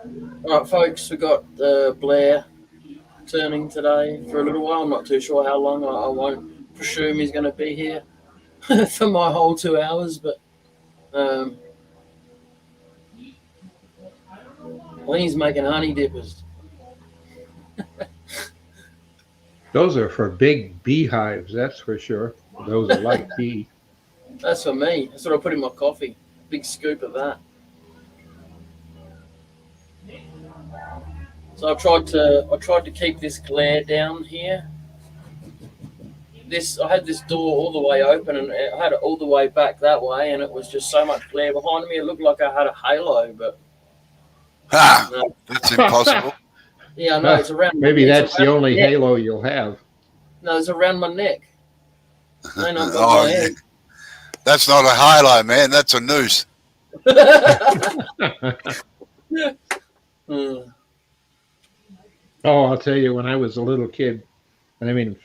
All right, folks, we got Blair turning today for a little while. I'm not too sure how long. I won't presume he's going to be here for my whole 2 hours, but um, I think he's making honey dippers. Those are for big beehives, that's for sure. Those are like bee. That's for me. That's what I put in my coffee. Big scoop of that. So I tried to keep this glare down here. This I had this door all the way open and I had it all the way back that way, and it was just so much glare behind me. It looked like I had a halo, but Ah, no. that's impossible. Yeah, I know it's around my Maybe it's that's the around only my neck. halo you'll have. No, it's around my neck. Ain't above Oh, my yeah. head. That's not a halo, man. That's a noose. Hmm. Oh, I'll tell you, when I was a little kid, and I mean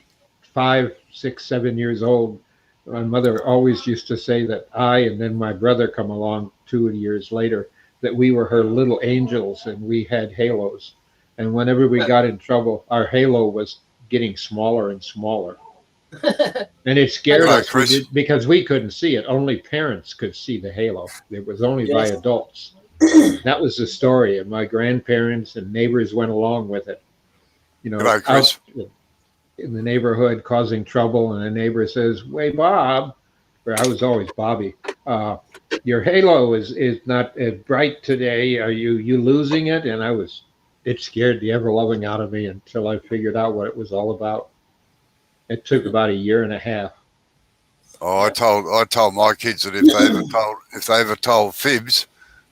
5, 6, 7 years old, my mother always used to say that I and then my brother come along 2 years later, that we were her little angels and we had halos. And whenever we got in trouble, our halo was getting smaller and smaller. And it scared Hello, us. We Chris. did because we couldn't see it. Only parents could see the halo. It was only by Yes. adults. That was the story, and my grandparents and neighbors went along with it. Hello, Out Chris. in the neighborhood causing trouble, and a neighbor says, "Hey, Bob," or I was always Bobby. Uh, your halo is not bright today. Are you losing it? And it scared the ever loving out of me until I figured out what it was all about. It took about a year and a half. Oh, Yeah. I told my kids that if they ever told fibs,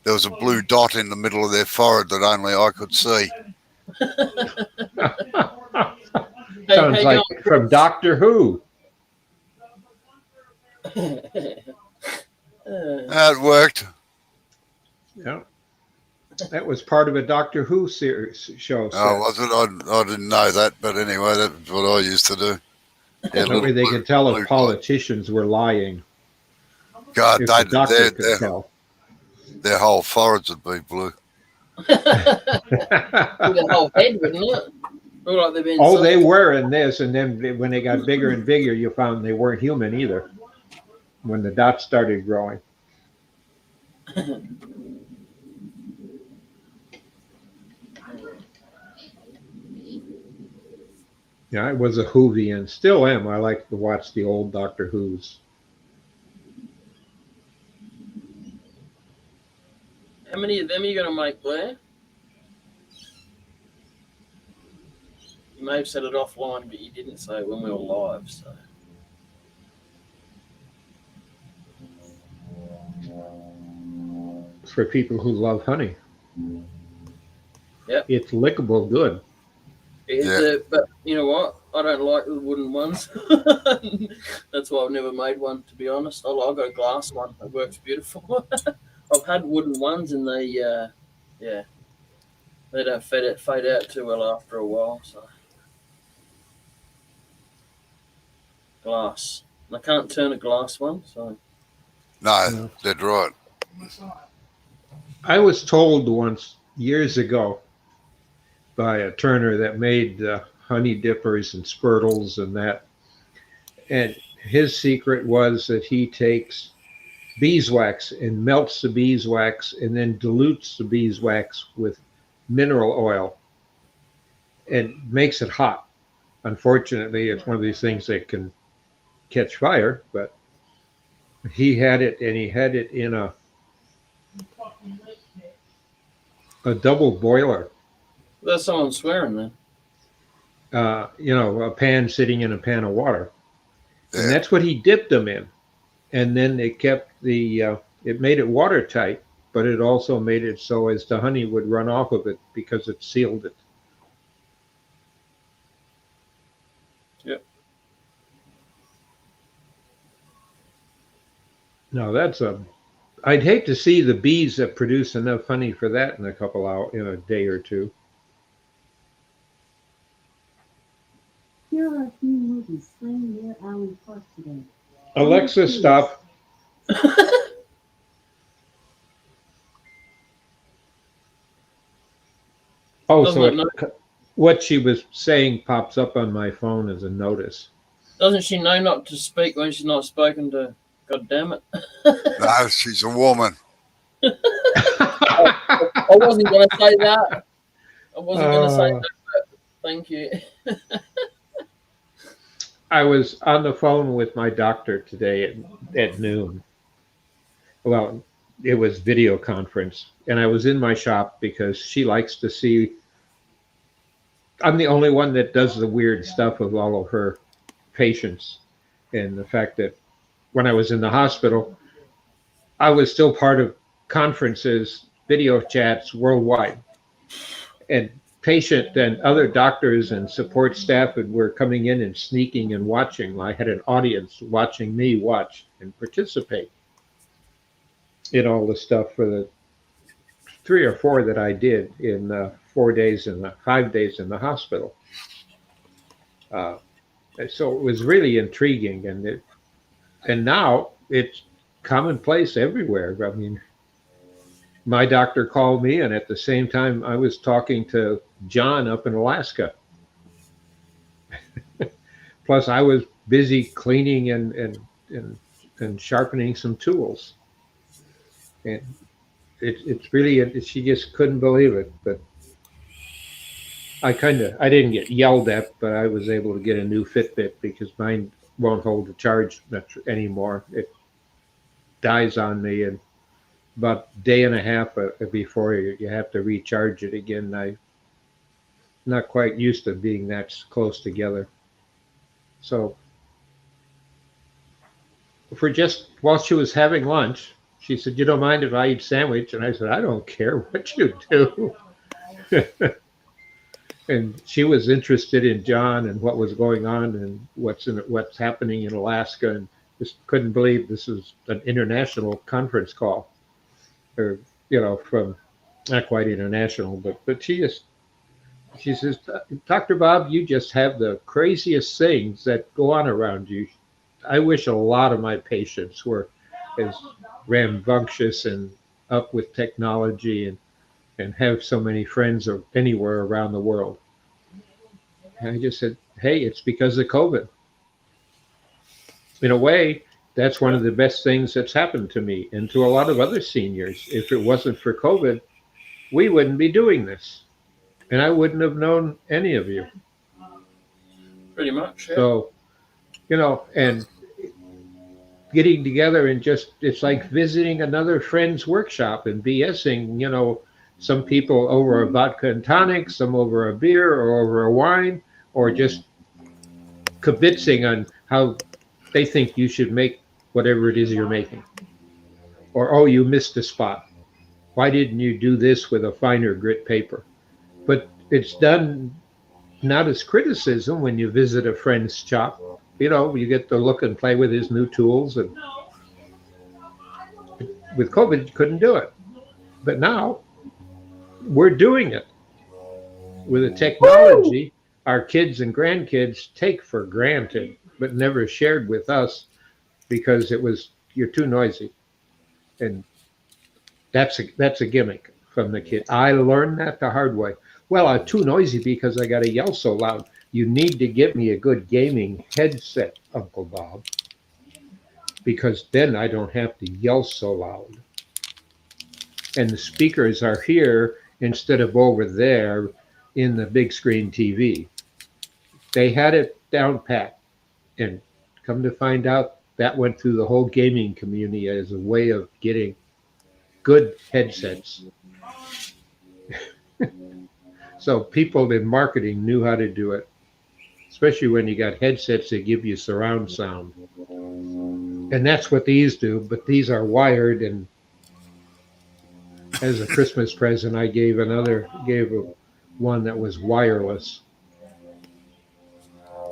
there was a blue dot in the middle of their forehead that only I could see. How Sounds you going, like from Chris? Doctor Who. It worked. Yeah, that was part of a Doctor Who series show Oh, set. was it? I didn't know that, but anyway, that's what I used to do. Yeah, That little way they blue could tell if blue dot. politicians were lying, God, if the doctor their could tell. their whole foreheads would be blue. With a whole head, wouldn't it? Look like they've been Oh, they suffocated. were in this, and then when they got bigger and bigger, you found they weren't human either. When the dots started growing, yeah, I was a Whovian, still am. I like to watch the old Doctor Who's. How many of them are you going to make, Blair? You may have said it offline, but you didn't say it when we were live. So For people who love honey. Yep. It's lickable good. Yeah. But you know what? I don't like the wooden ones. That's why I've never made one. To be honest, I've got a glass one. It works beautiful. I've had wooden ones, and yeah, they don't fade out too well after a while. So glass. I can't turn a glass one. So No, No. dead right. I was told once years ago by a turner that made honey dippers and spurtles and that, and his secret was that he takes beeswax and melts the beeswax and then dilutes the beeswax with mineral oil and makes it hot. Unfortunately, it's one of these things that can catch fire, but he had it, and he had it in a double boiler. that's someone swearing then. A pan sitting in a pan of water, and Yeah. that's what he dipped them in. And then it kept it made it watertight, but it also made it so as the honey would run off of it because it sealed it. Yep. Now that's a. I'd hate to see the bees that produce enough honey for that in a couple hours, in a day or two. Here are a few movies playing near Allen Park today. Alexa, stop. Oh, Doesn't so it know? what she was saying pops up on my phone as a notice. Doesn't she know not to speak when she's not spoken to? God damn it! No, she's a woman. I wasn't going to say that. I wasn't going to say Uh, that. But thank you. I was on the phone with my doctor today at noon. Well, it was video conference, and I was in my shop because she likes to see. I'm the only one that does the weird stuff of all of her patients, and the fact that when I was in the hospital, I was still part of conferences, video chats worldwide, and patient and other doctors and support staff were coming in and sneaking and watching. I had an audience watching me watch and participate in all the stuff for the 3 or 4 that I did in 4 days and 5 days in the hospital. Uh, so it was really intriguing, and now it's commonplace everywhere. I mean, my doctor called me, and at the same time, I was talking to John up in Alaska. Plus, I was busy cleaning and sharpening some tools, and it's really she just couldn't believe it. But I didn't get yelled at, but I was able to get a new Fitbit because mine won't hold the charge much anymore. It dies on me, and about a day and a half before you have to recharge it again. I'm not quite used to being that close together. So for just while she was having lunch, she said, "You don't mind if I eat sandwich?" And I said, "I don't care what you do." And she was interested in John and what was going on and what's happening in Alaska, and just couldn't believe this was an international conference call, or from not quite international, but she says, "Dr. Bob, you just have the craziest things that go on around you. I wish a lot of my patients were as rambunctious and up with technology and have so many friends anywhere around the world." And I just said, "Hey, it's because of COVID. In a way, that's one of the best things that's happened to me and to a lot of other seniors. If it wasn't for COVID, we wouldn't be doing this. And I wouldn't have known any of you." Pretty much. Yeah. So, and getting together and it's like visiting another friend's workshop and BSing, some people over a vodka and tonic, some over a beer or over a wine, or just kibitzing on how they think you should make whatever it is you're making. Or, oh, you missed a spot. Why didn't you do this with a finer grit paper? But it's done not as criticism when you visit a friend's shop. You get to look and play with his new tools. And with COVID, you couldn't do it. But now we're doing it with a technology our kids and grandkids take for granted, but never shared with us because you're too noisy. And that's a gimmick from the kid. I learned that the hard way. Well, I'm too noisy because I got to yell so loud. You need to get me a good gaming headset, Uncle Bob, because then I don't have to yell so loud. And the speakers are here instead of over there in the big screen TV. They had it down pat, and come to find out that went through the whole gaming community as a way of getting good headsets. So people in marketing knew how to do it, especially when you got headsets that give you surround sound. And that's what these do, but these are wired. And as a Christmas present, I gave one that was wireless.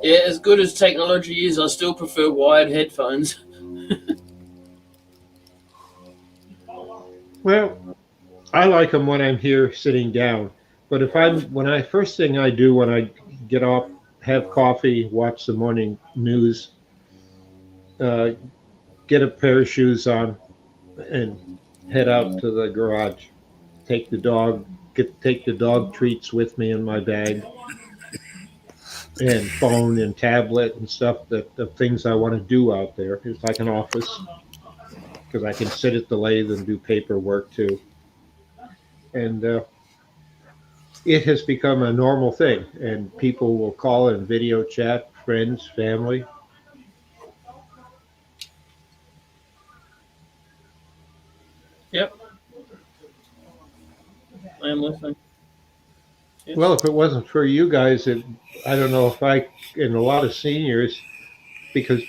Yeah, as good as technology is, I still prefer wired headphones. Well, I like them when I'm here sitting down. But first thing I do when I get off, have coffee, watch the morning news, uh, get a pair of shoes on, and head out to the garage, take the dog take the dog treats with me in my bag, and phone and tablet and stuff, that the things I want to do out there. It's like an office because I can sit at the lathe and do paperwork too. And it has become a normal thing, and people will call and video chat, friends, family. Yep. I am listening. Yes. Well, if it wasn't for you guys, I don't know if and a lot of seniors, because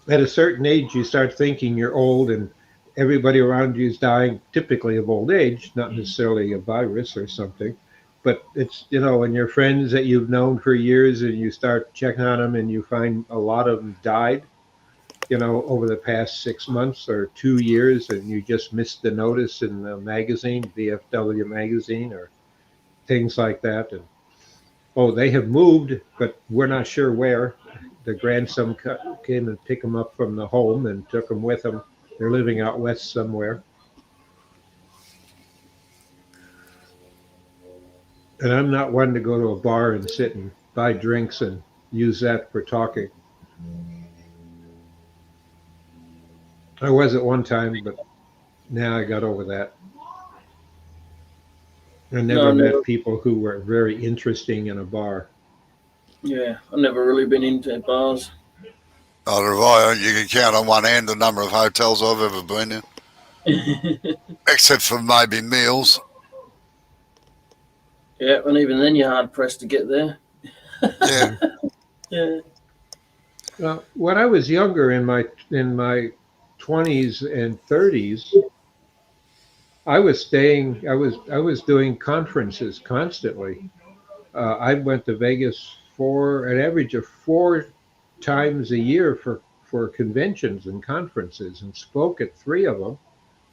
at a certain age, you start thinking you're old and everybody around you is dying, typically of old age, not necessarily a virus or something. But it's, when your friends that you've known for years and you start checking on them and you find a lot of them died, over the past 6 months or 2 years, and you just missed the notice in the magazine, VFW magazine, or things like that. And oh, they have moved, but we're not sure where. The grandson came and picked them up from the home and took them with them. They're living out west somewhere. And I'm not one to go to a bar and sit and buy drinks and use that for talking. I was at one time, but now I got over that. I never met people who were very interesting in a bar. Yeah, I've never really been into bars. Neither have I. You can count on one hand the number of hotels I've ever been in, except for maybe meals. Yeah, and even then you're hard pressed to get there. Yeah. Yeah. Well, when I was younger, in my 20s and 30s, I was doing conferences constantly. I went to Vegas for an average of 4 times a year for conventions and conferences, and spoke at 3 of them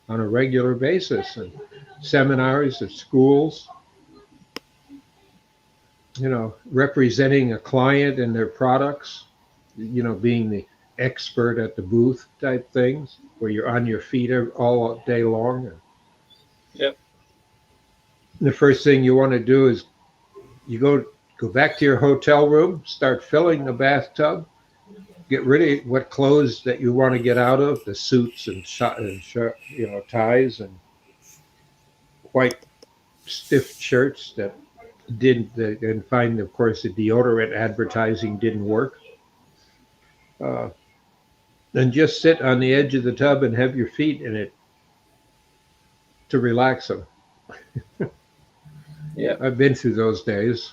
on a regular basis, and seminars at schools, representing a client and their products, being the expert at the booth type things where you're on your feet all day long. Yep. The first thing you want to do is you go back to your hotel room, start filling the bathtub, get rid of what clothes that you want to get out of, the suits and ties and white stiff shirts that and find, of course, the deodorant advertising didn't work. Then just sit on the edge of the tub and have your feet in it to relax them. Yeah, I've been through those days.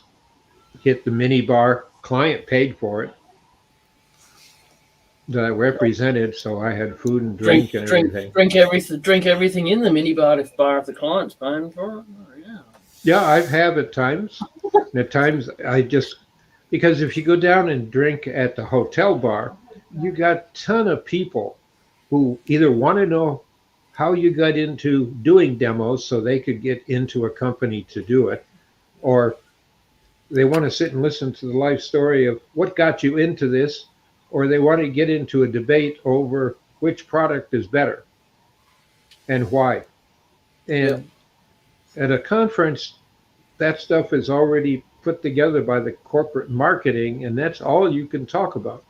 Hit the mini bar. Client paid for it that I represented, so I had food and drink and everything. Drink everything in the mini bar if the client's paying for it. Oh, yeah. Yeah, I have at times. And at times because if you go down and drink at the hotel bar, you got a ton of people who either want to know how you got into doing demos so they could get into a company to do it, or they want to sit and listen to the life story of what got you into this, or they want to get into a debate over which product is better and why. And at a conference, that stuff is already put together by the corporate marketing, and that's all you can talk about.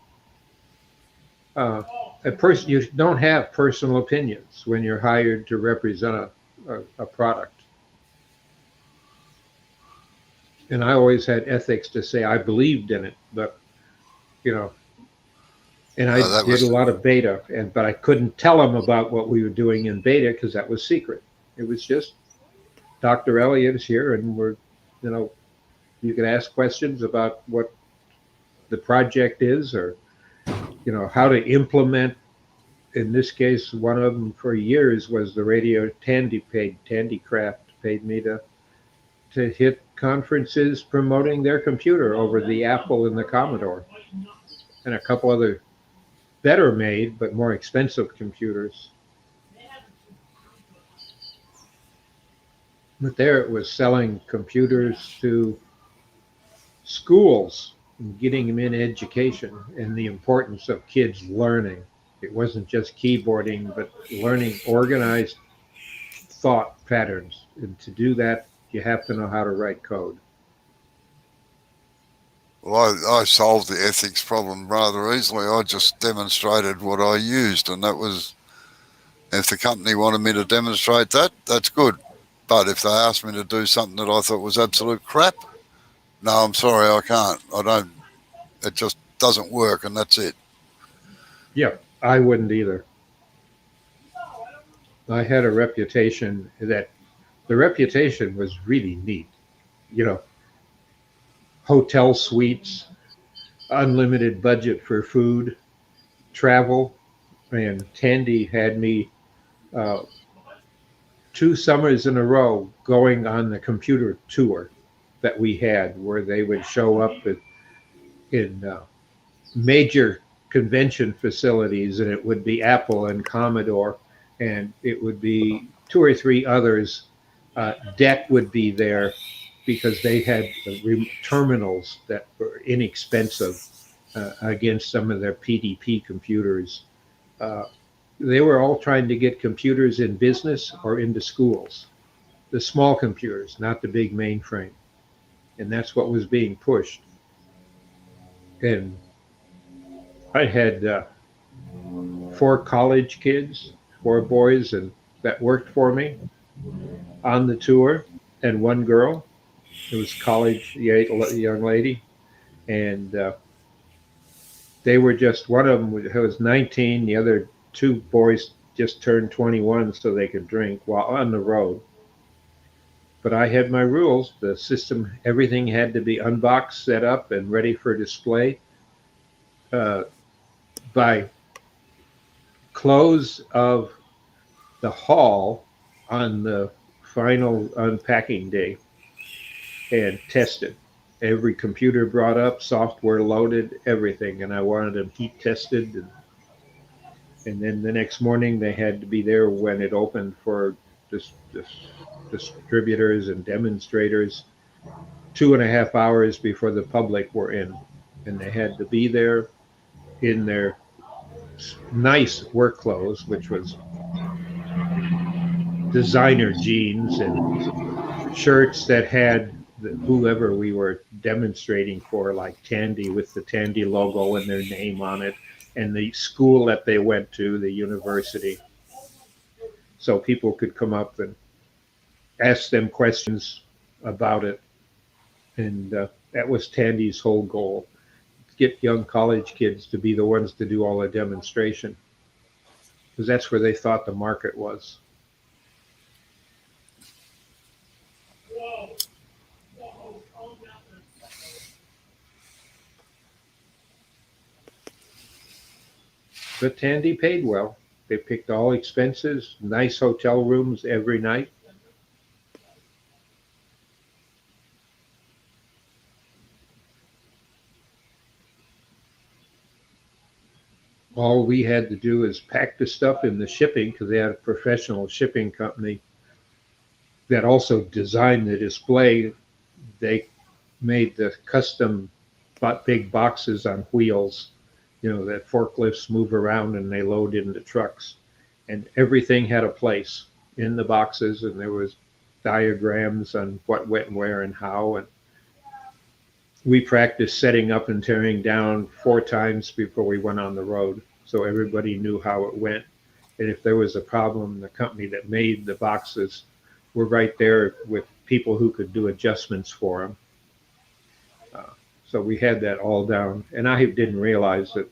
You don't have personal opinions when you're hired to represent a product. And I always had ethics to say I believed in it, but and I did a lot of beta, but I couldn't tell them about what we were doing in beta because that was secret. It was just Dr. Elliott is here, and you can ask questions about what the project is, or how to implement. In this case, one of them for years was the radio. Tandycraft paid me to hit conferences promoting their computer over the Apple and the Commodore, and a couple other better made but more expensive computers. But there it was selling computers to schools and getting them in education, and the importance of kids learning. It wasn't just keyboarding, but learning organized thought patterns. And to do that, you have to know how to write code. Well, I solved the ethics problem rather easily. I just demonstrated what I used, and that was, if the company wanted me to demonstrate that, that's good. But if they asked me to do something that I thought was absolute crap, no, I'm sorry, I can't. I don't. It just doesn't work, and that's it. Yeah, I wouldn't either. I had a reputation that the reputation was really neat. You know, hotel suites, unlimited budget for food, travel, and Tandy had me uh, 2 summers in a row going on the computer tour that we had, where they would show up in major convention facilities, and it would be Apple and Commodore, and it would be two or three others. DEC would be there because they had terminals that were inexpensive against some of their PDP computers. Uh, they were all trying to get computers in business or into schools, the small computers, not the big mainframe. And that's what was being pushed. And I had 4 college kids, 4 boys, and that worked for me on the tour, and one girl. It was college young lady, and they were just one of them was 19. The other 2 boys just turned 21 so they could drink while on the road. But I had my rules. The system, everything had to be unboxed, set up, and ready for display uh, by close of the hall on the final unpacking day, and tested. Every computer brought up, software loaded, everything, and I wanted them heat tested. And then the next morning they had to be there when it opened for this distributors and demonstrators 2.5 hours before the public were in, and they had to be there in their nice work clothes, which was designer jeans and shirts that had whoever we were demonstrating for, like Tandy, with the Tandy logo and their name on it, and the school that they went to, the university, so people could come up and ask them questions about it. And that was Tandy's whole goal: get young college kids to be the ones to do all the demonstration, because that's where they thought the market was. But Tandy paid well. They picked all expenses, nice hotel rooms every night. All we had to do is pack the stuff in the shipping, because they had a professional shipping company that also designed the display. They made the custom big boxes on wheels, that forklifts move around and they load into trucks. And everything had a place in the boxes, and there was diagrams on what went where and how. And we practiced setting up and tearing down 4 times before we went on the road, so everybody knew how it went. And if there was a problem, the company that made the boxes were right there with people who could do adjustments for them. So we had that all down. And I didn't realize that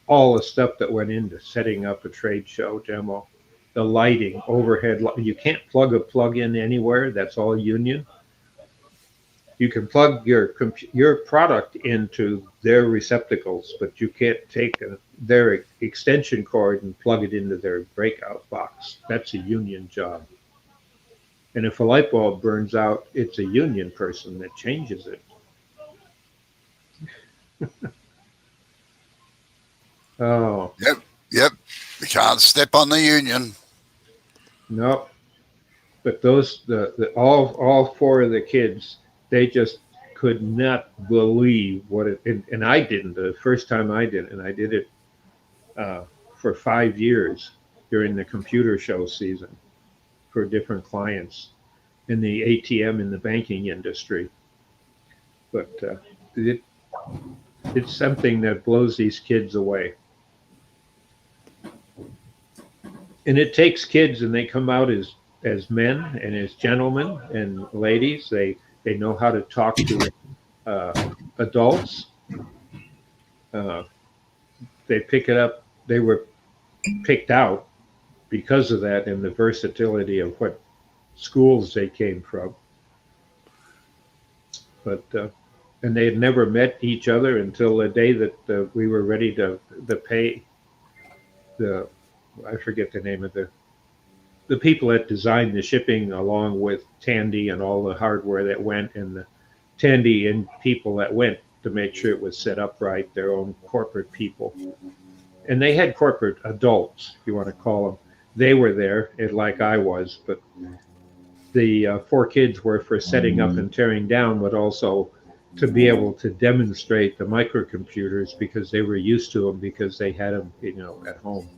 all the stuff that went into setting up a trade show demo, the lighting, overhead, you can't plug a plug in anywhere. That's all union. You can plug your product into their receptacles, but you can't take their extension cord and plug it into their breakout box. That's a union job. And if a light bulb burns out, it's a union person that changes it. Oh, Yep. You can't step on the union. no. But all 4 of the kids, they just could not believe what it, and I didn't the first time I did it, and I did it for 5 years during the computer show season. for different clients in the ATM in the banking industry. But it, it's something that blows these kids away. And it takes kids, and they come out as men and as gentlemen and ladies. They know how to talk to adults. Uh, they pick it up. They were picked out because of that and the versatility of what schools they came from. But and they had never met each other until the day that we were ready to pay the, I forget the name of the people that designed the shipping, along with Tandy and all the hardware that went, and the Tandy and people that went to make sure it was set up right, their own corporate people. And they had corporate adults, if you want to call them. They were there, like I was, but the 4 kids were for setting up and tearing down, but also to be able to demonstrate the microcomputers, because they were used to them, because they had them, at home.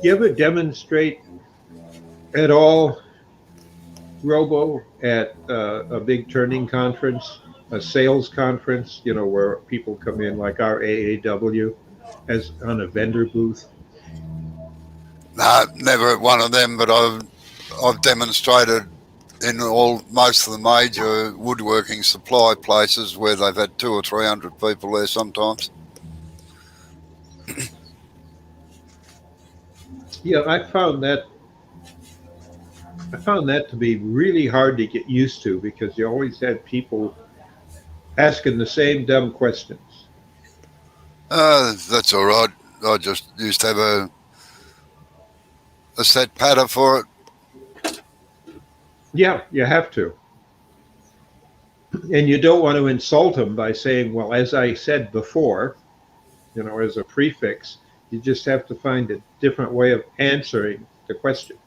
You ever demonstrate at all, Robo, at a big turning conference, a sales conference, where people come in like our AAW, as on a vendor booth? No, never at one of them, but I've demonstrated in most of the major woodworking supply places where they've had 200 or 300 people there sometimes. Yeah, I found that to be really hard to get used to, because you always had people asking the same dumb questions. That's all right. I just used to have a set pattern for it. Yeah, you have to. And you don't want to insult them by saying, well, as I said before, as a prefix. You just have to find a different way of answering the question,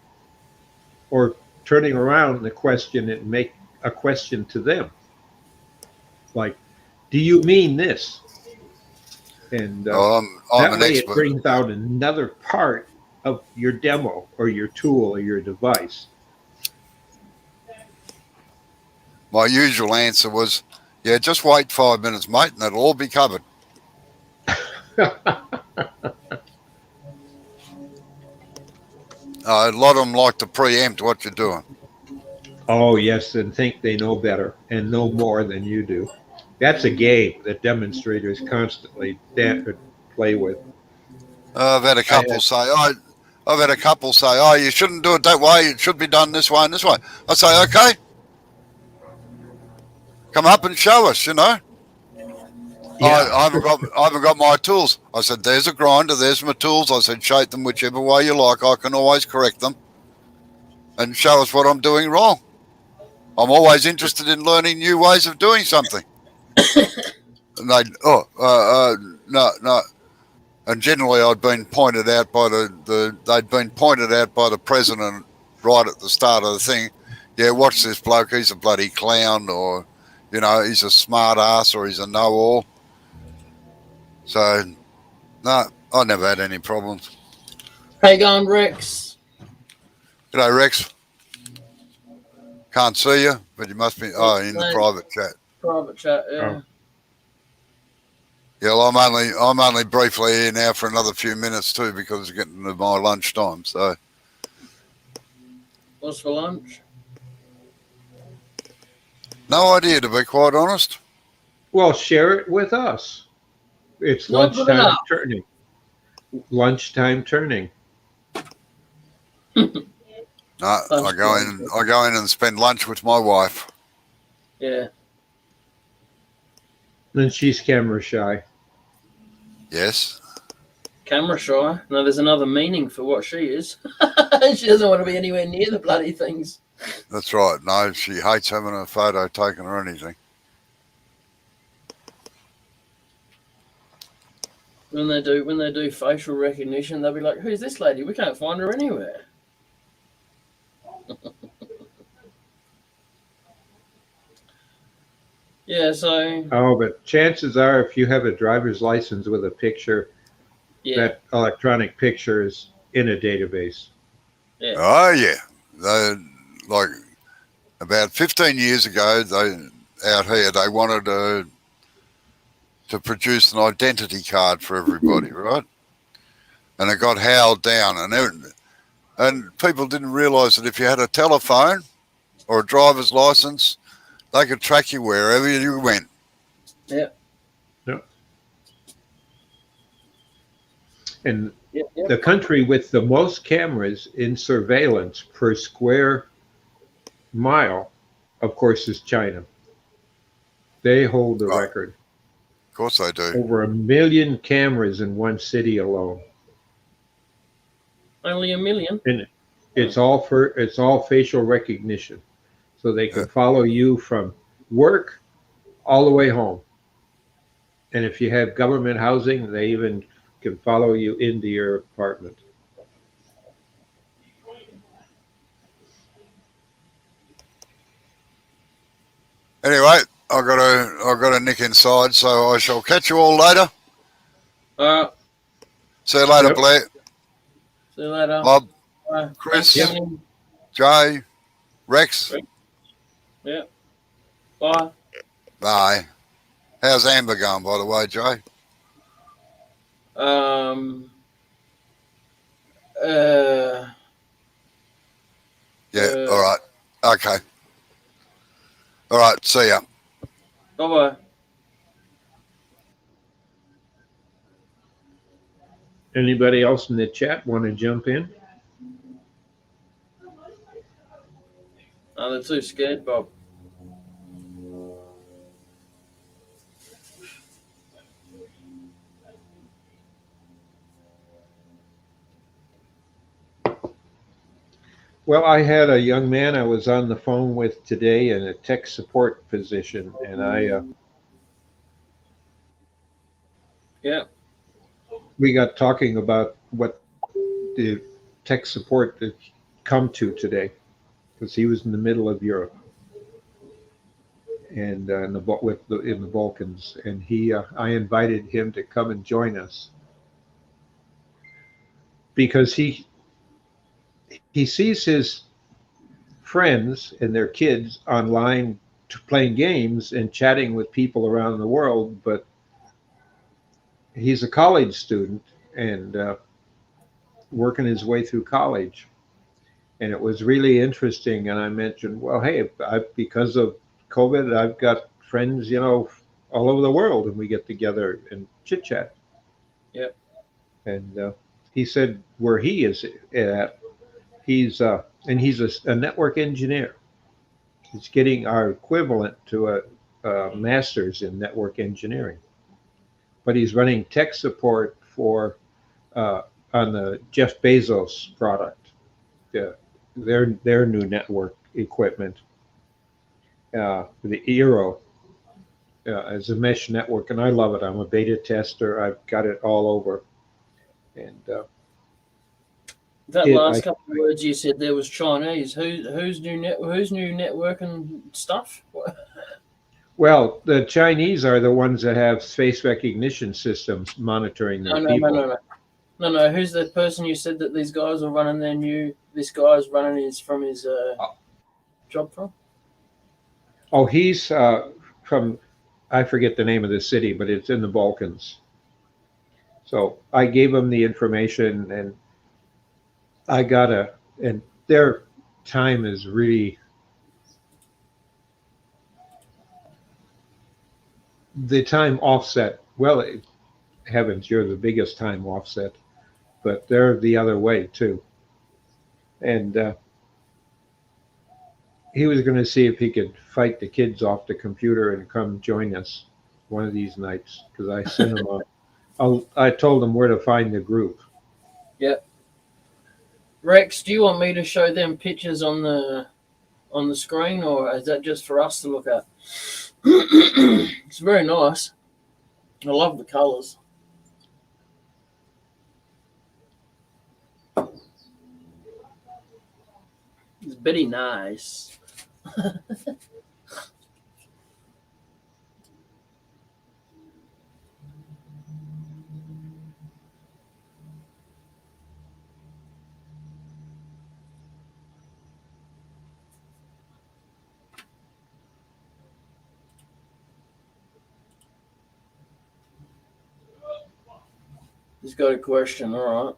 or turning around the question and make a question to them. Like, do you mean this? And I'm that an way it expert. brings out another part of your demo or your tool or your device. My usual answer was, yeah, just wait 5 minutes, mate, and it'll all be covered. A lot of them like to preempt what you're doing. Oh, yes, and think they know better and know more than you do. That's a game that demonstrators constantly play with. I've had a couple say, oh, you shouldn't do it that way. It should be done this way and this way. I say, okay, come up and show us, Yeah. I haven't got my tools. I said, there's a grinder, there's my tools. I said, shape them whichever way you like. I can always correct them and show us what I'm doing wrong. I'm always interested in learning new ways of doing something. And they'd, no. And generally, I'd been pointed out by they'd been pointed out by the president right at the start of the thing. Yeah, watch this bloke. He's a bloody clown, or, he's a smart ass, or he's a know-all. So, no, I never had any problems. How you going, Rex? G'day, Rex. Can't see you, but you must be in the private chat. Private chat, yeah. Oh. Yeah, well, I'm only briefly here now for another few minutes too, because it's getting to my lunchtime. So, What's for lunch? no idea, to be quite honest. Well, share it with us. It's Not good lunchtime enough. turning. Lunchtime turning. No, I go in and spend lunch with my wife. Yeah. And she's camera shy. Yes. Camera shy. No, there's another meaning for what she is. She doesn't want to be anywhere near the bloody things. That's right. No, she hates having a photo taken or anything. When they do facial recognition, they'll be like, "Who's this lady? We can't find her anywhere." Yeah. So Oh, but chances are, if you have a driver's license with a picture, yeah, that electronic picture is in a database. yeah, Oh yeah, they like about 15 years ago. They out here they wanted to produce an identity card for everybody, right? And it got howled down, and people didn't realise that if you had a telephone or a driver's license, they could track you wherever you went. yeah, Yep. And yeah, yeah. the country with the most cameras in surveillance per square mile, of course, is China. They hold the Right, record. of course they do. Over 1 million cameras in one city alone. Only 1 million. And it's all facial recognition. So they Yeah. can follow you from work all the way home. And if you have government housing, they even can follow you into your apartment. Anyway, I got a nick inside, so I shall catch you all later. All See you later, Yep. Blair, see you later. Bob, Thanks for Chris, coming in. Jay, Rex. Yeah. Bye. Bye. How's Amber going, by the way, Jay? Um. Yeah. All right. Okay. All right. See ya. Bye bye. Anybody else in the chat want to jump in? Oh, they're too scared, Bob. Well, I had a young man I was on the phone with today in a tech support position, and Yeah. we got talking about what the tech support had come to today, because he was in the middle of Europe and in the Balkans, and I invited him to come and join us because he sees his friends and their kids online playing games and chatting with people around the world, but he's a college student and working his way through college. And it was really interesting. And I mentioned, well, hey, because of COVID, I've got friends, all over the world, and we get together and chit chat. Yep. And he said where he is at, he's a network engineer. He's getting our equivalent to a master's in network engineering, but he's running tech support for on the Jeff Bezos product, their new network equipment, the Eero, as a mesh network, and I love it. I'm a beta tester. I've got it all over, and That it, last I, couple of words you said there was Chinese. Who's new networking stuff? well, the Chinese are the ones that have face recognition systems monitoring their people. No. Who's the person you said that these guys are running their new? This guy's running his from his job from. Oh, he's from, I forget the name of the city, but it's in the Balkans. So I gave him the information, and and their time is really, the time offset. Well, heavens, you're the biggest time offset, but they're the other way too. And he was going to see if he could fight the kids off the computer and come join us one of these nights, because I sent him I told him where to find the group. Yep. Rex, do you want me to show them pictures on the screen, or is that just for us to look at? It's very nice. I love the colours. It's very nice. He's got a question, all right.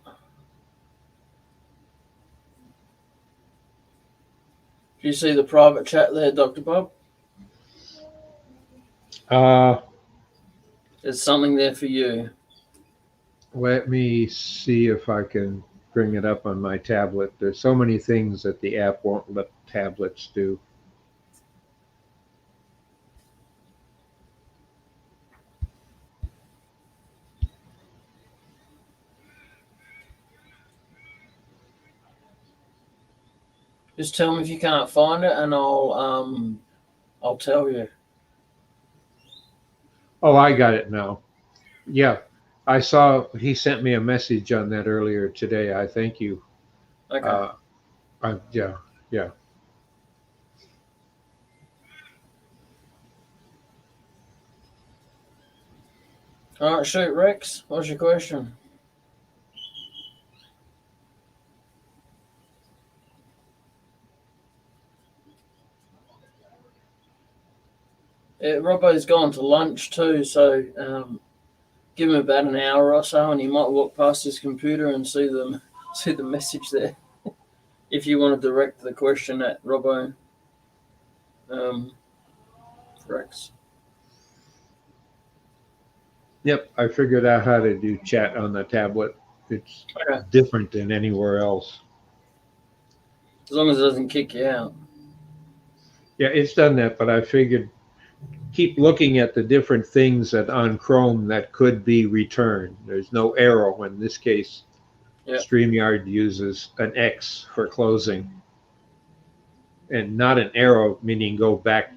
Do you see the private chat there, Dr. Bob? There's something there for you. Let me see if I can bring it up on my tablet. There's so many things that the app won't let tablets do. Just tell me if you can't find it, and I'll tell you. Oh, I got it now. Yeah, I saw he sent me a message on that earlier today. I thank you. Okay. Yeah. All right, shoot, Rex. What's your question? Robbo's gone to lunch too, so give him about an hour or so, and he might walk past his computer and see the message there. If you want to direct the question at Robbo, Rex. Yep, I figured out how to do chat on the tablet. It's Okay. different than anywhere else. As long as it doesn't kick you out. Yeah, it's done that, but I figured keep looking at the different things that on Chrome that could be returned. There's no arrow in this case. Yep. StreamYard uses an X for closing, and not an arrow, meaning go back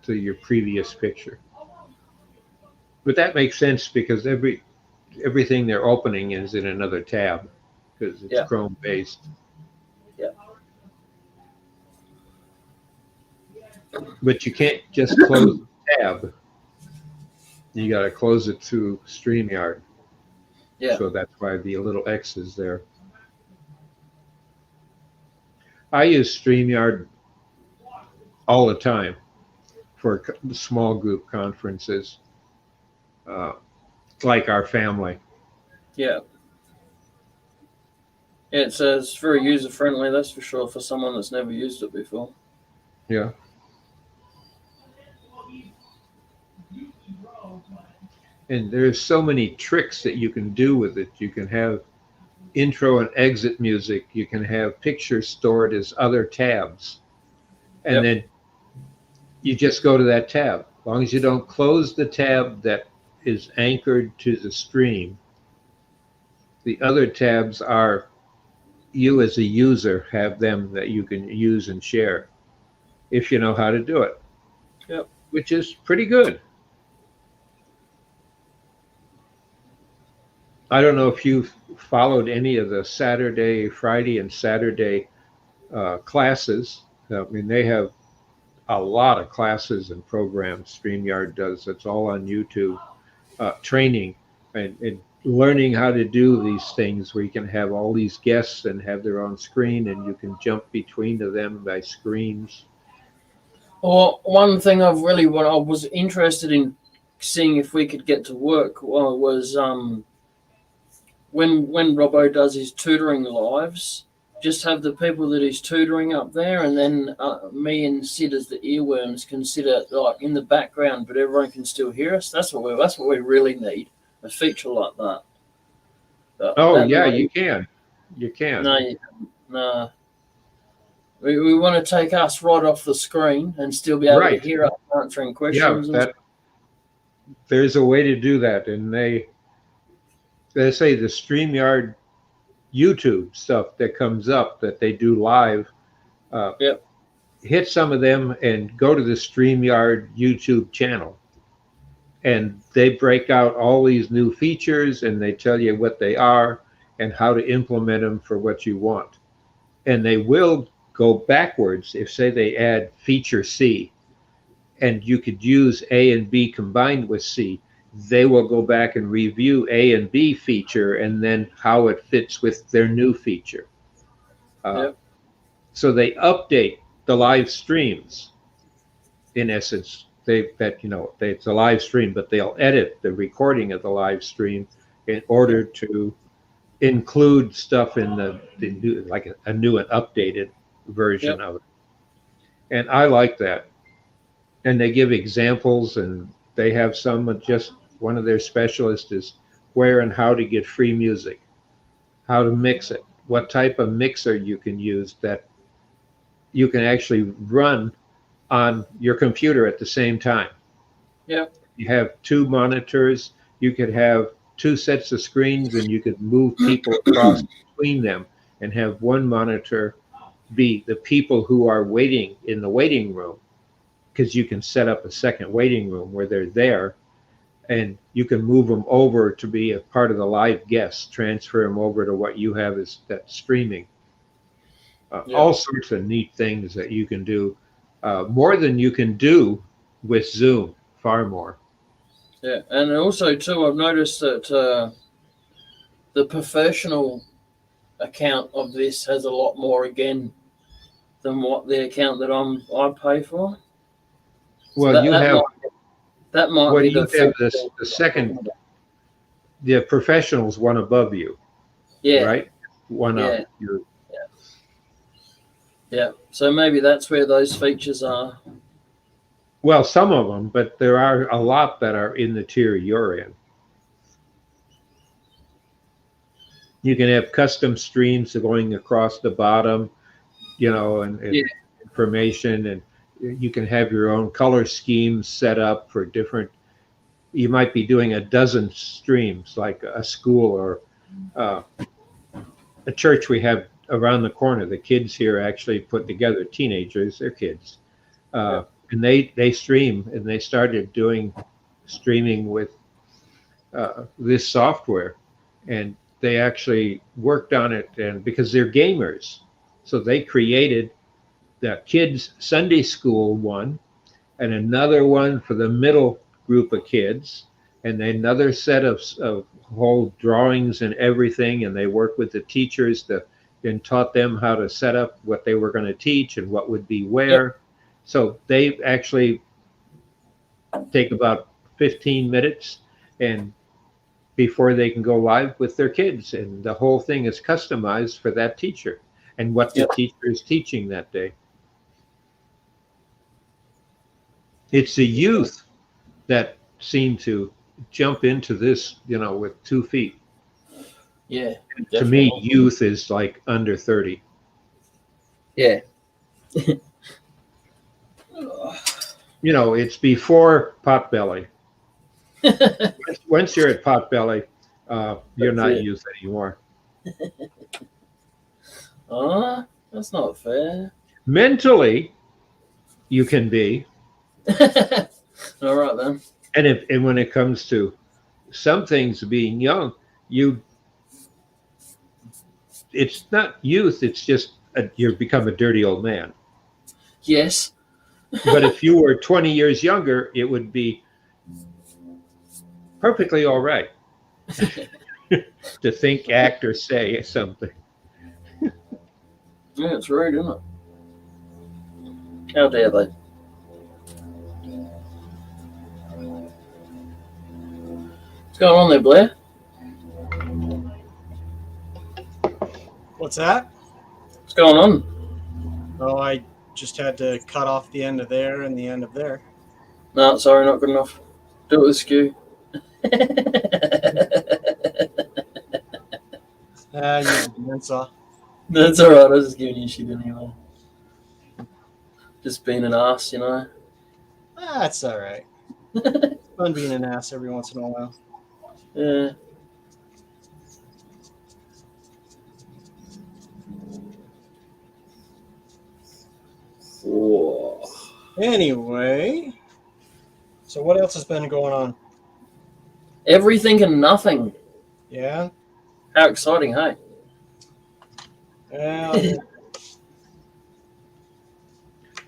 to your previous picture. But that makes sense because everything they're opening is in another tab because it's Chrome based. Yeah. But you can't just close the tab. You got to close it through StreamYard. Yeah. So that's why the little X is there. I use StreamYard all the time for small group conferences, like our family. Yeah. It's very user friendly, that's for sure, for someone that's never used it before. Yeah. And there's so many tricks that you can do with it. You can have intro and exit music. You can have pictures stored as other tabs. And then you just go to that tab. As long as you don't close the tab that is anchored to the stream, the other tabs are you as a user have them that you can use and share if you know how to do it. Yep. Which is pretty good. I don't know if you've followed any of the Saturday, Friday, and Saturday classes. I mean, they have a lot of classes and programs StreamYard does. It's all on YouTube. Training and learning how to do these things where you can have all these guests and have their own screen and you can jump between them by screens. Well, one thing I was interested in seeing if we could get to work was when Robbo does his tutoring lives, just have the people that he's tutoring up there, and then me and Sid as the earworms can sit like in the background, but everyone can still hear us. That's what we really need, a feature like that. You can. You can. No. We want to take us right off the screen and still be able to hear us answering questions. Yeah, there's a way to do that, and they say the StreamYard YouTube stuff that comes up that they do live. Hit some of them and go to the StreamYard YouTube channel, and they break out all these new features and they tell you what they are and how to implement them for what you want. And they will go backwards. If, say, they add feature C, and you could use A and B combined with C, they will go back and review A and B feature and then how it fits with their new feature. Yep. So they update the live streams. In essence, it's a live stream, but they'll edit the recording of the live stream in order to include stuff in the new, like a new and updated version Yep. of it. And I like that. And they give examples, and they have some, just one of their specialists is where and how to get free music, how to mix it, what type of mixer you can use that you can actually run on your computer at the same time. Yep. You have two monitors, you could have two sets of screens, and you could move people across between them and have one monitor be the people who are waiting in the waiting room, because you can set up a second waiting room where they're there, and you can move them over to be a part of the live guests, transfer them over to what you have is that streaming. Yeah. All sorts of neat things that you can do, more than you can do with Zoom, far more. Yeah, and also too, I've noticed that the professional account of this has a lot more again than what the account that I pay for. Well, that, you that have that might well, be you have this the second. The professional's one above you, yeah, right? One yeah, up. You're, yeah. So maybe that's where those features are. well, some of them, but there are a lot that are in the tier you're in. You can have custom streams going across the bottom, and Yeah. information, and you can have your own color schemes set up for different. You might be doing a dozen streams, like a school or a church we have around the corner. The kids here actually put together, teenagers, they're kids, and they stream, and they started doing streaming with this software, and they actually worked on it, and because they're gamers, so they created the kids Sunday school one, and another one for the middle group of kids, and another set of whole drawings and everything, and they worked with the teachers and taught them how to set up what they were going to teach and what would be where. Yep. So they actually take about 15 minutes and before they can go live with their kids, and the whole thing is customized for that teacher and what the teacher is teaching that day. It's the youth that seem to jump into this, with 2 feet. Yeah. Definitely. To me, youth is like under 30. Yeah. It's before Potbelly. Once you're at Potbelly, you're not youth anymore. That's not fair. Mentally, you can be. All right then. And when it comes to some things being young, it's not youth. It's just you become a dirty old man. Yes. But if you were 20 years younger, it would be perfectly all right to think, act, or say something. Yeah, it's rude, isn't it? How dare they? What's going on there, Blair? What's that? What's going on? Oh, I just had to cut off the end of there and the end of there. No, sorry, not good enough. Do it with skew. That's all. That's all right. I was just giving you shit anyway. Just being an ass, That's all right. It's fun being an ass every once in a while. Yeah. Whoa. Anyway, so what else has been going on? Everything and nothing. Yeah. How exciting, hey? Well,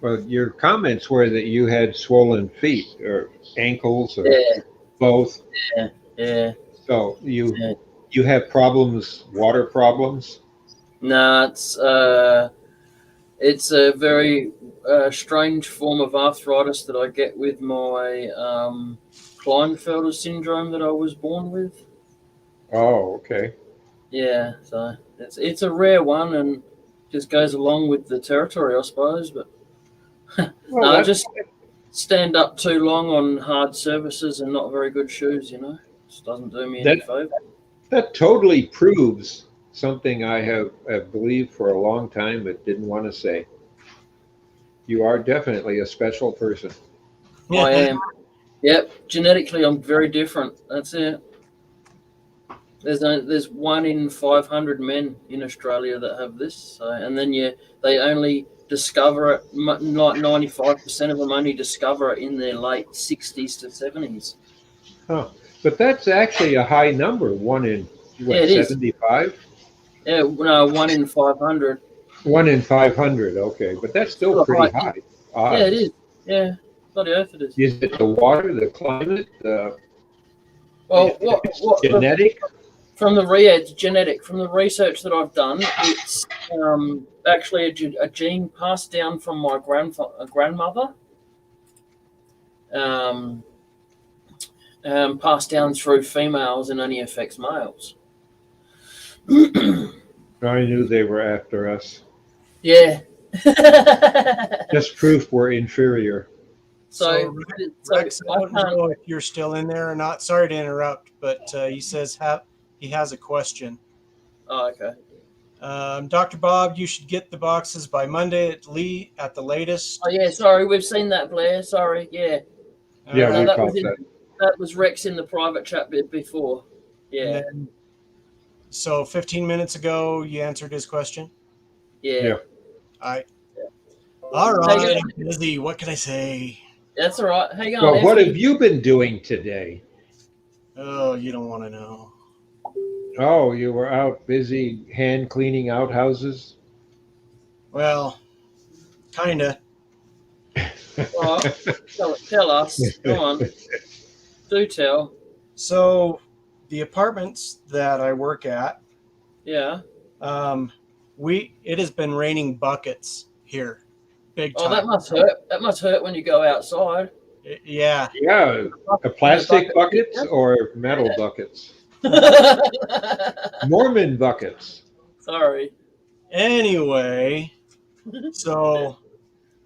Well, your comments were that you had swollen feet or ankles or Yeah, both. yeah, yeah, So yeah. you have problems, water problems. Nah, it's a very strange form of arthritis that I get with my Klinefelter syndrome that I was born with. Oh, okay. Yeah, so it's a rare one and just goes along with the territory, I suppose. But Well, no, that just stand up too long on hard surfaces and not very good shoes. Just doesn't do me any that favor. that totally proves something I have believed for a long time but didn't want to say. You are definitely a special person. I am. Yep, genetically, I'm very different. That's it. There's 1 in 500 men in Australia that have this, so, and then they only discover it. Like 95% of them only discover it in their late 60s to 70s. Huh. But that's actually a high number. One in Yeah, what, it is. 75? Yeah, no, 1 in 500. One in 500. Okay, but that's still Still a pretty high. high Yeah, it odds. is. Yeah, bloody earth it is. Is it the water, the climate, Well, what genetic? from the genetic from the research that I've done, it's actually a gene passed down from my grandmother, um, passed down through females and only affects males. I knew they were after us. Yeah. Just proof we're inferior. so Rex, I I don't can't. know if you're still in there or not. Sorry to interrupt, but he says he has a question. Oh, okay. Dr. Bob, you should get the boxes by Monday at the latest. Oh yeah, sorry, we've seen that, Blair. Sorry, yeah. Yeah, No, we that caught was that. that was Rex in the private chat bit before. And Yeah, then, so 15 minutes ago, you answered his question. yeah. Yeah. All Hang right, on. I'm busy. What can I say? That's all right. Hang on, Well, what Effie. have you been doing today? Oh, you don't want to know. Oh, you were out busy hand cleaning outhouses? Well, kinda. All right. Tell us. Go on. Do tell. So, the apartments that I work at, Yeah. it has been raining buckets here, big Oh, time. that must hurt. That must hurt when you go outside. Yeah. Yeah, plastic buckets or metal buckets? Mormon buckets. Sorry. Anyway, so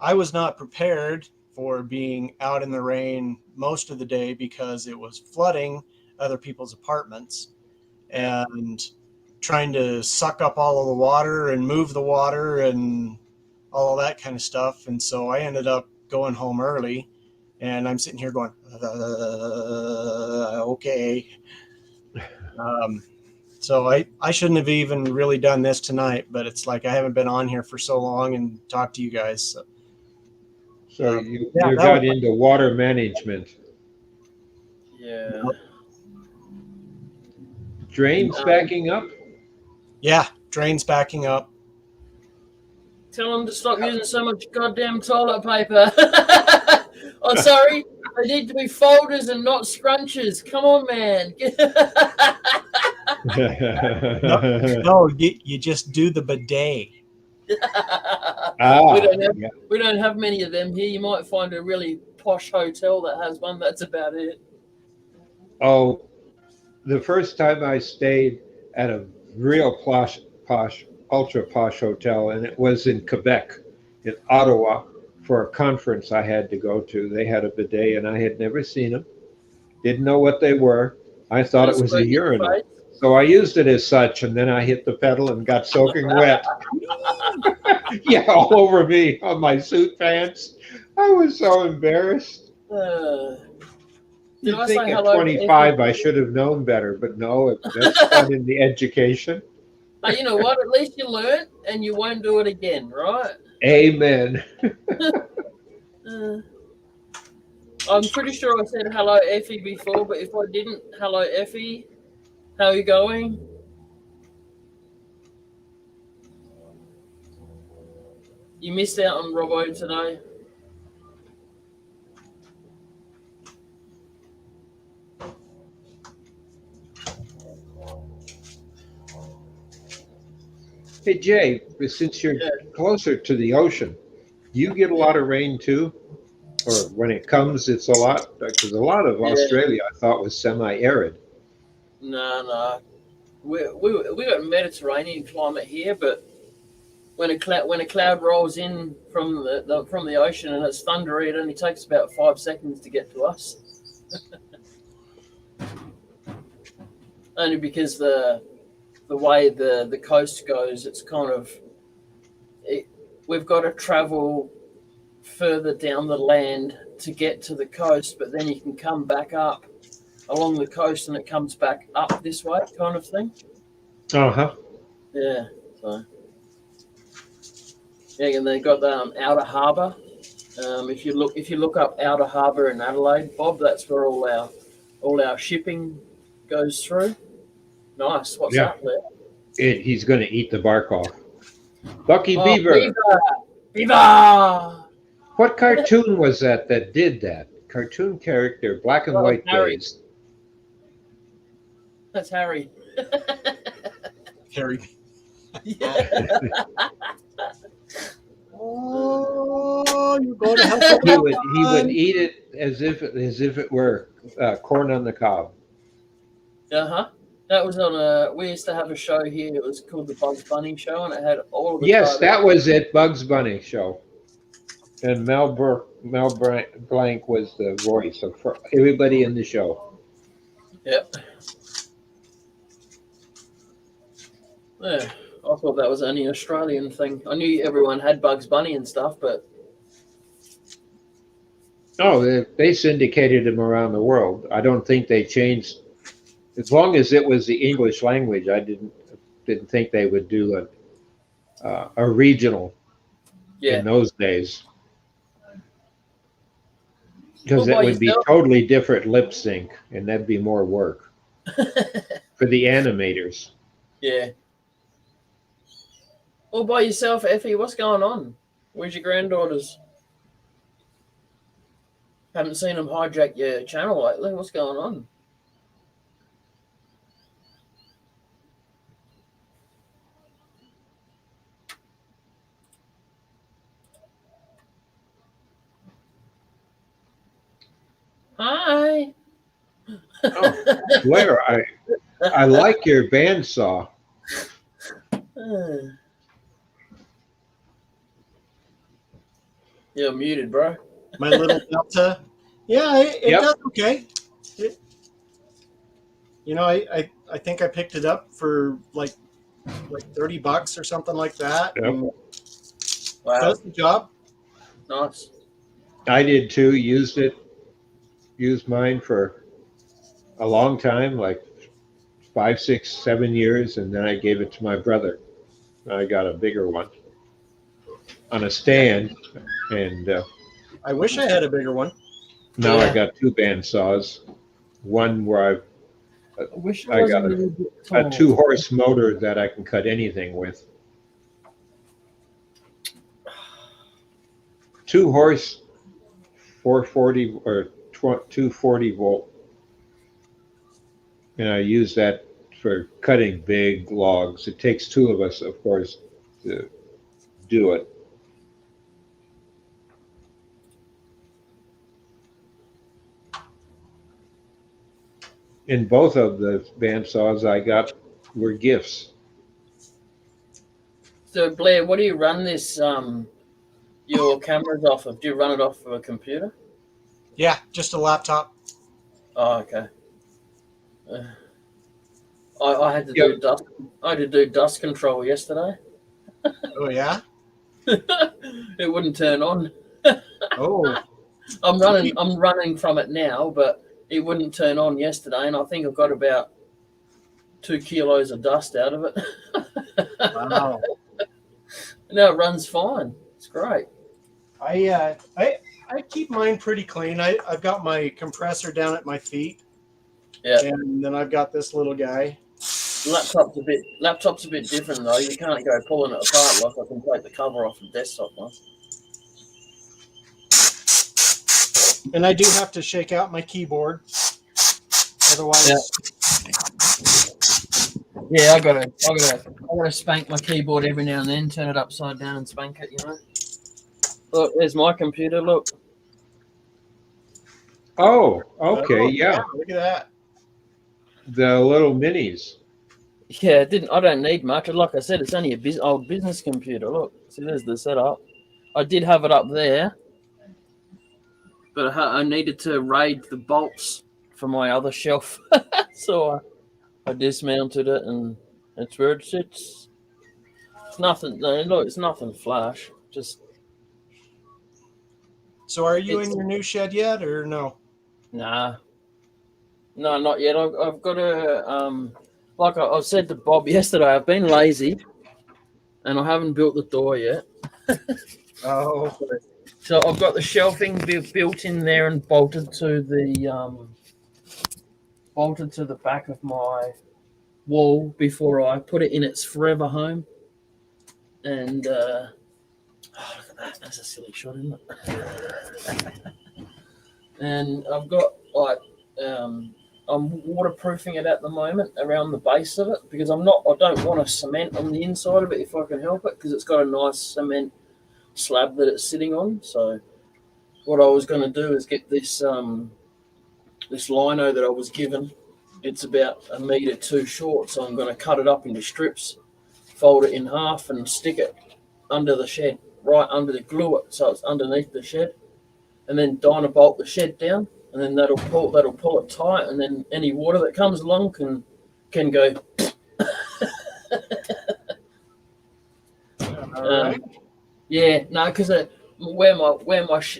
I was not prepared for being out in the rain most of the day because it was flooding other people's apartments and trying to suck up all of the water and move the water and all of that kind of stuff. And so I ended up going home early, and I'm sitting here going, okay. So I shouldn't have even really done this tonight, but it's like I haven't been on here for so long and talked to you guys. So you that got was- into water management. Yeah. Drains backing up? Yeah, drains backing up. Tell them to stop using so much goddamn toilet paper. Oh, sorry. They need to be folders and not scrunches. Come on, man. No, you just do the bidet. We don't have many of them here. You might find a really posh hotel that has one. That's about it. Oh, the first time I stayed at a real posh, ultra posh hotel, and it was in Quebec, in Ottawa, for a conference I had to go to. They had a bidet, and I had never seen them. Didn't know what they were. I thought it was a urinal. So I used it as such, and then I hit the pedal and got soaking wet. Yeah, all over me, on my suit pants. I was so embarrassed. You'd think at 25 I should have known better, but no, that's fun in the education. You know what? At least you learned, and you won't do it again, right? Amen. I'm pretty sure I said hello, Effie, before, but if I didn't, hello, Effie. How are you going? You missed out on Robbo today. Hey Jay, since you're Yeah. closer to the ocean, do you get a lot of rain too? Or when it comes, it's a lot? Because a lot of Yeah. Australia I thought was semi-arid. No, no. We got Mediterranean climate here, but when a cloud rolls in from from the ocean and it's thundery, it only takes about 5 seconds to get to us. Only because the way the coast goes, it's kind of we've got to travel further down the land to get to the coast, but then you can come back up along the coast and it comes back up this way, kind of thing. Uh-huh. Yeah. So yeah, and they got Outer Harbour. If you look up Outer Harbour in Adelaide, Bob, that's where all our shipping goes through. Nice. What's Yeah. that there? He's going to eat the bark off. Bucky Oh, Beaver. Viva! What cartoon was that did that? Cartoon character, black and Oh, white Harry. days. That's Harry. Harry. Yeah. Oh, you're going to have He would eat it as if it were corn on the cob. Uh-huh. That was on we used to have a show here. It was called the Bugs Bunny Show, and it had all of the Yes, cartoons. that was it. Bugs Bunny show. And Mel Blanc was the voice of everybody in the show. Yep. Yeah, I thought that was only an Australian thing. I knew everyone had Bugs Bunny and stuff, but No, they syndicated them around the world. I don't think they changed. As long as it was the English language, I didn't think they would do a regional yeah. in those days. Because Well, that by would be yourself. totally different lip sync, and that'd be more work for the animators. Yeah. All by yourself, Effie. What's going on? Where's your granddaughters? Haven't seen them hijack your channel lately. What's going on? Hi. Oh, Blair, I like your bandsaw. You're muted, bro. my little Delta. Yeah, it Yep. does okay. I think I picked it up for like $30 or something like that. Yep. And Wow. does the job. Nice. I did too. Used mine for a long time, like 5, 6, 7 years, and then I gave it to my brother. I got a bigger one on a stand, and I wish I had a bigger one. now Yeah. I got 2 bandsaws. One where I wish I got wasn't a 2-horse motor that I can cut anything with. 2-horse, 440 or 240 volt, and I use that for cutting big logs. It takes 2 of us, of course, to do it. And both of the bandsaws I got were gifts. So Blair, what do you run this your cameras off of? Do you run it off of a computer? Yeah, just a laptop. Oh, okay. I had to do dust. I had to do dust control yesterday. Oh yeah. It wouldn't turn on. Oh, I'm running from it now, but it wouldn't turn on yesterday, and I think I've got about 2 kilos of dust out of it. wow. Now it runs fine. It's great. I keep mine pretty clean. I've got my compressor down at my feet. Yeah. And then I've got this little guy. Laptop's a bit different though. You can't go pulling it apart like I can take the cover off the desktop one. And I do have to shake out my keyboard. Otherwise, Yeah, I gotta spank my keyboard every now and then. Turn it upside down and spank it. You know. Look, there's my computer. Look. Oh, okay, Oh, yeah. look at that. The little minis. Yeah, it didn't. I don't need much. Like I said, it's only a old business computer. Look, see, there's the setup. I did have it up there, but I needed to raid the bolts for my other shelf, so I dismounted it, and it's where it sits. It's nothing. No, look, it's nothing flash. Just So, are you in it's your new shed yet, or no? nah, no, not yet. I've got to like I said to Bob yesterday. I've been lazy, and I haven't built the door yet. Oh, So I've got the shelving built in there and bolted to the back of my wall before I put it in its forever home. And oh, look at that! That's a silly shot, isn't it? And I've got I'm waterproofing it at the moment around the base of it because I don't want to cement on the inside of it if I can help it because it's got a nice cement slab that it's sitting on. So what I was going to do is get this lino that I was given. It's about a metre too short, so I'm going to cut it up into strips, fold it in half, and stick it under the shed, right under the glue it, so it's underneath the shed, and then dynabolt the shed down, and then that'll pull it tight, and then any water that comes along can go. all right. Yeah, no, because the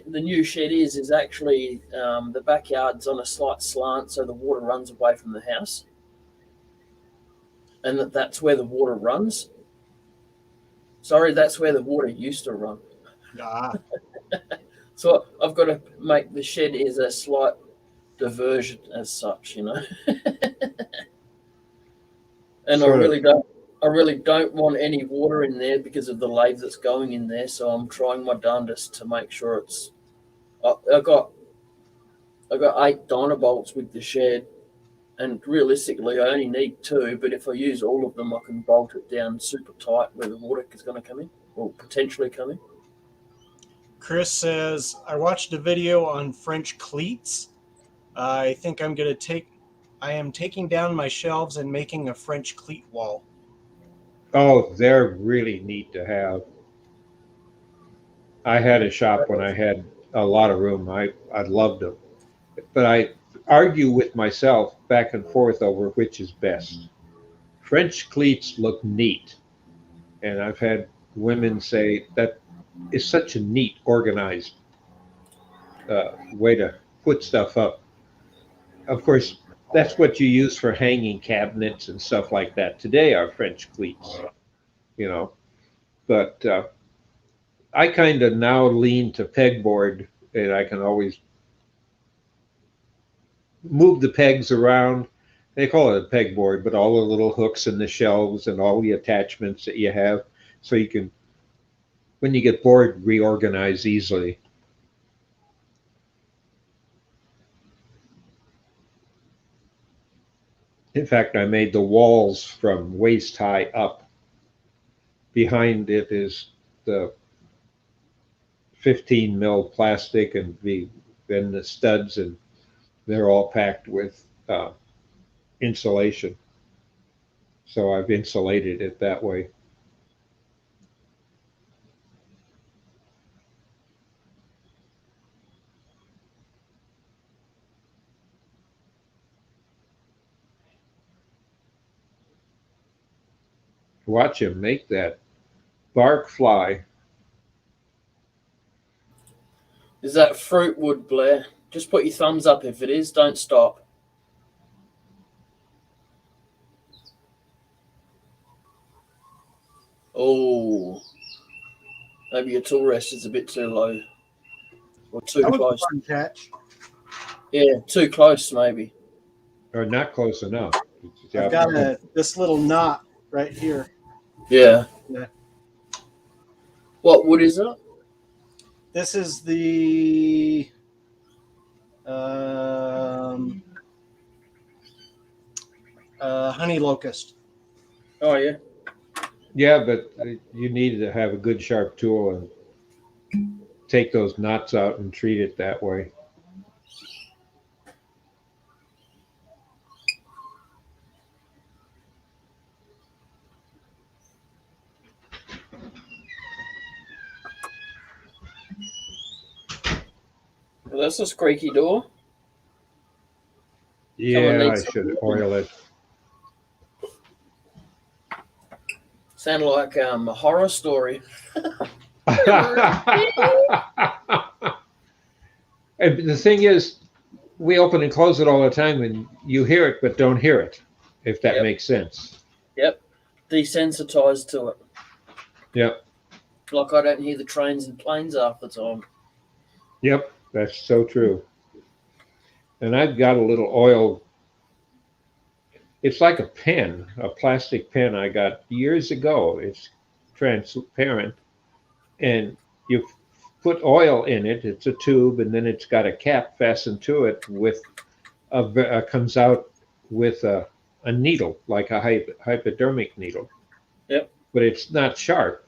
new shed is actually the backyard's on a slight slant, so the water runs away from the house, and that's where the water runs. Sorry, that's where the water used to run. Ah, So I've got to make the shed is a slight diversion as such, you know. And Sort of. I really don't want any water in there because of the lathe that's going in there. So I'm trying my darndest to make sure it's. I got 8 dynabolts with the shed, and realistically, I only need 2. But if I use all of them, I can bolt it down super tight where the water is going to come in, or potentially come in. Chris says, I watched a video on French cleats. I think I am taking down my shelves and making a French cleat wall. Oh, they're really neat to have. I had a shop when I had a lot of room. I loved them. But I argue with myself back and forth over which is best. French cleats look neat. And I've had women say that is such a neat, organized way to put stuff up. Of course, that's what you use for hanging cabinets and stuff like that. Today are French cleats, you know. But I kind of now lean to pegboard, and I can always move the pegs around. They call it a pegboard, but all the little hooks and the shelves and all the attachments that you have, so you can, when you get bored, reorganize easily. In fact, I made the walls from waist high up. Behind it is the 15 mil plastic, and then the studs, and they're all packed with insulation. So I've insulated it that way. Watch him make that bark fly. Is that fruit wood, Blair? Just put your thumbs up if it is. Don't stop. Oh, maybe your tool rest is a bit too low or too That was a close. fun catch. Yeah, too close maybe. Or not close enough. I've got this little knot right here. Yeah. Yeah. What wood is it? This is the honey locust. Oh yeah. Yeah, but you need to have a good sharp tool and take those knots out and treat it that way. Well, that's a squeaky door. Someone Yeah, I needs should something. oil it. Sound like a horror story. And the thing is, we open and close it all the time, and you hear it but don't hear it, if that Yep. makes sense. Yep. Desensitized to it. Yep, Like I don't hear the trains and planes half the time. yep, that's so true. And I've got a little oil. It's like a pen, a plastic pen I got years ago. It's transparent, and you put oil in it. It's a tube, and then it's got a cap fastened to it with comes out with a needle, like a hypodermic needle. Yep. But it's not sharp,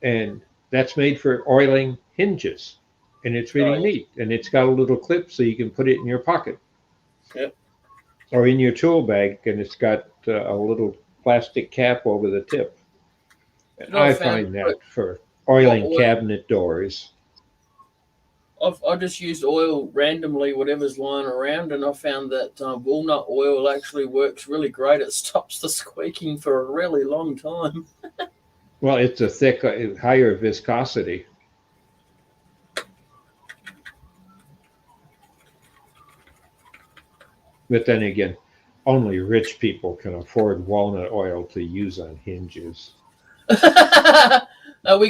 and that's made for oiling hinges, and it's Oh really yeah. neat. And it's got a little clip so you can put it in your pocket. Yep. Or in your tool bag, and it's got a little plastic cap over the tip. And You know, I I found find that for oiling oil. cabinet doors. I just used oil randomly, whatever's lying around, and I found that walnut oil actually works really great. It stops the squeaking for a really long time. Well, it's a thick, higher viscosity. But then again, only rich people can afford walnut oil to use on hinges. We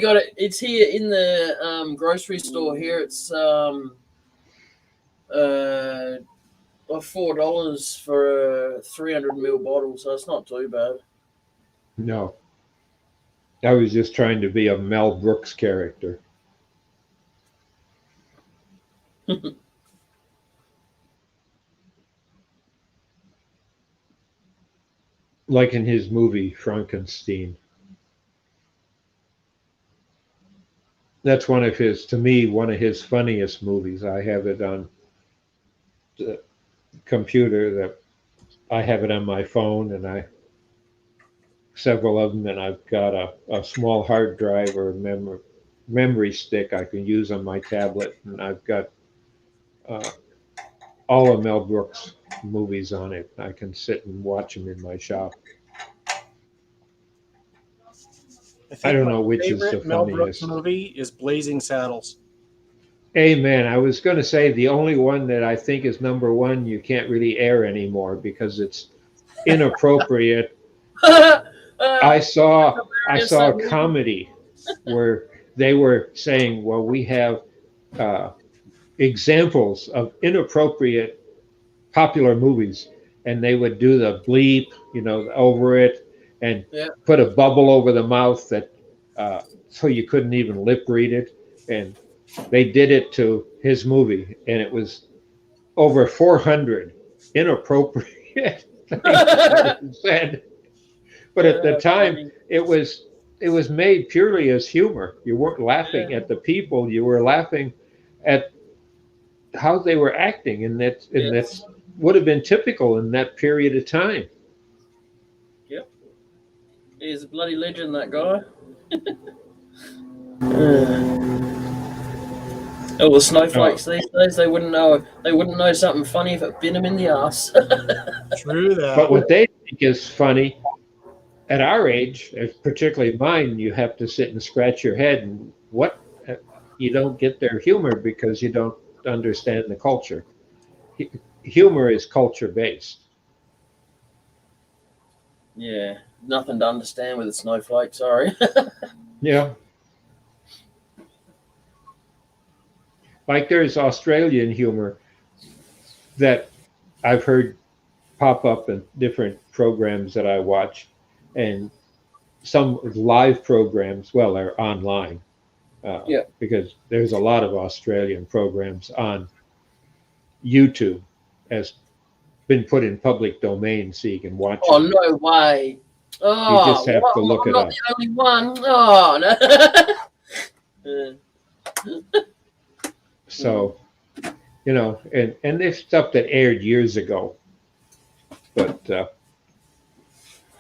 got it. It's here in the grocery store. Here, it's $4 for a 300 ml bottle, so it's not too bad. No, I was just trying to be a Mel Brooks character. Like in his movie Frankenstein. That's one of his, to me, one of his funniest movies. I have it on the computer, that I have it on my phone, and I several of them, and I've got a small hard drive or memory stick I can use on my tablet, and I've got uh, all of Mel Brooks movies on it. I can sit and watch them in my shop. I I think don't my know which is the favorite Mel Brooks funniest. movie is Blazing Saddles. Amen. I was going to say the only one that I think is number one you can't really air anymore because it's inappropriate. I saw a comedy where they were saying, well, we have uh, examples of inappropriate popular movies, and they would do the bleep, over it, and Yeah. put a bubble over the mouth that so you couldn't even lip read it. And they did it to his movie, and it was over 400 inappropriate things that were said. But at the time, Funny. it was made purely as humor. You weren't laughing Yeah. at the people; you were laughing at how they were acting, and Yes. that's would have been typical in that period of time. Yep. He's a bloody legend, that guy. Uh, oh, the Uh, snowflakes these days, they wouldn't know. They wouldn't know something funny if it bit them in the ass. True but that. what they think is funny at our age, particularly mine, you have to sit and scratch your head, and what you don't get their humor because you don't understand the culture. Humor is culture based. Yeah, nothing to understand with a snowflake. Sorry. Yeah, like there's Australian humor that I've heard pop up in different programs that I watch, and some live programs. Well, they're online Yeah. because there's a lot of Australian programs on YouTube has been put in public domain so you can watch Oh them. no way! You just Oh, have what? to look I'm it not up. the only one. Oh no. So, and there's stuff that aired years ago, but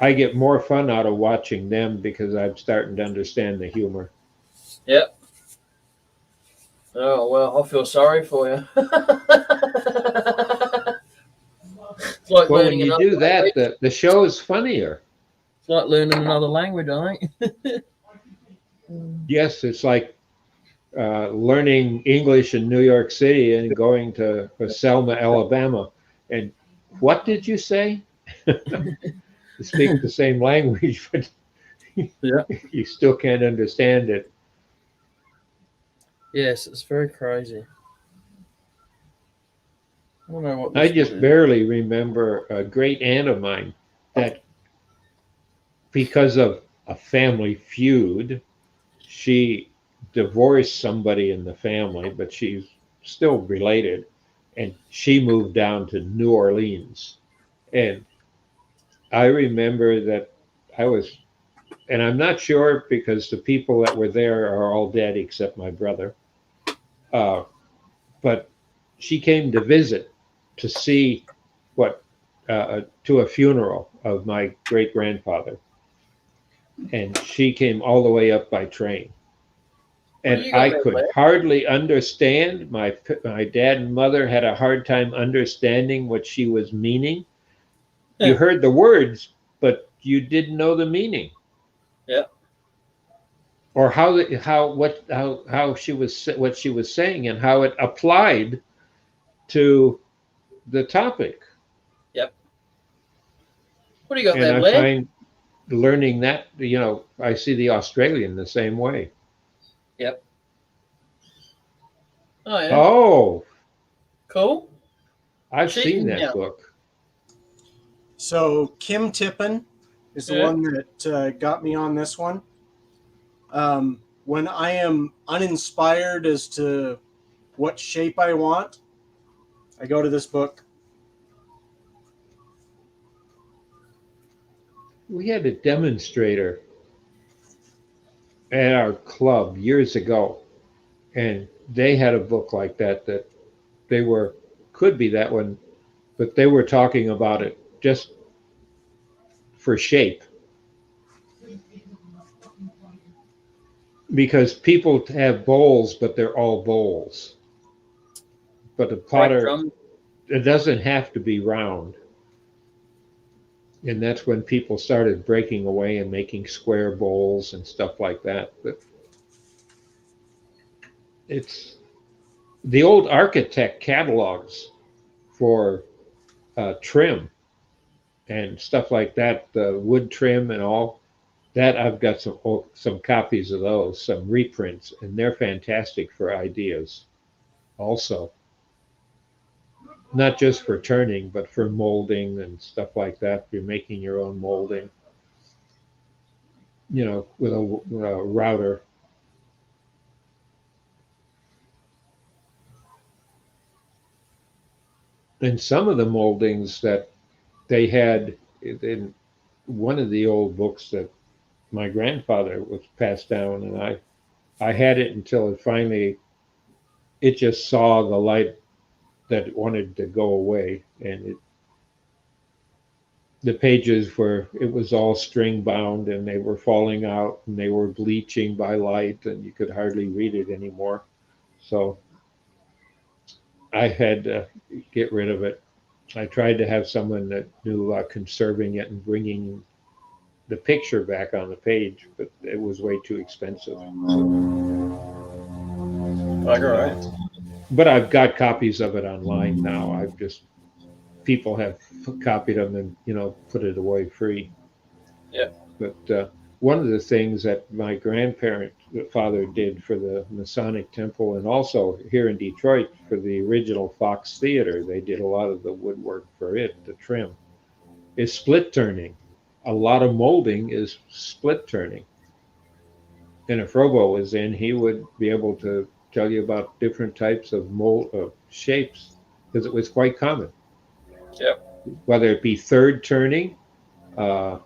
I get more fun out of watching them because I'm starting to understand the humor. Yep. Oh well, I feel sorry for you. It's like Well, when learning you another do that, language. the show is funnier. It's like learning another language, I think. Yes, it's like learning English in New York City and going to Selma, Alabama. And what did you say? You speak the same language, but Yeah. you still can't understand it. Yes, it's very crazy. I don't know what I this one just is. barely remember a great aunt of mine that, because of a family feud, she divorced somebody in the family, but she's still related. And she moved down to New Orleans. And I remember that I was, and I'm not sure because the people that were there are all dead except my brother. Uh, but she came to visit to see what, to a funeral of my great grandfather. And she came all the way up by train. What do And you got I there, could Blair? hardly understand. My dad and mother had a hard time understanding what she was meaning. You heard the words, but you didn't know the meaning Yeah. or how she was what she was saying and how it applied to the topic. Yep. What do you got And there, I Blair? find learning that, I see the Australian the same way. Yep. Oh yeah. Oh, Cool. I've seen Cheating that now. book. So Kim Tippin is the Yeah. one that got me on this one. When I am uninspired as to what shape I want, I go to this book. We had a demonstrator at our club years ago, and they had a book like that they were could be that one, but they were talking about it just for shape because people have bowls, but they're all bowls. But a Like potter, drum. it doesn't have to be round. And that's when people started breaking away and making square bowls and stuff like that. But it's the old architect catalogs for trim and stuff like that, the wood trim and all that. I've got some copies of those, some reprints, and they're fantastic for ideas. Also, not just for turning, but for molding and stuff like that. If you're making your own molding, with a router. And some of the moldings that they had in one of the old books that my grandfather was passed down, and I had it until it just saw the light that it wanted to go away, and the pages were it was all string bound, and they were falling out, and they were bleaching by light, and you could hardly read it anymore. So I had to get rid of it. I tried to have someone that knew about conserving it and bringing the picture back on the page, but it was way too expensive. Like all right. But I've got copies of it online now. I've just people have copied them and put it away free. Yeah. But one of the things that my grandfather did for the Masonic Temple, and also here in Detroit for the original Fox Theater, they did a lot of the woodwork for it, the trim, is split turning. A lot of molding is split turning. And if Robo was in, he would be able to tell you about different types of mold shapes because it was quite common, Yep. whether it be third turning, uh,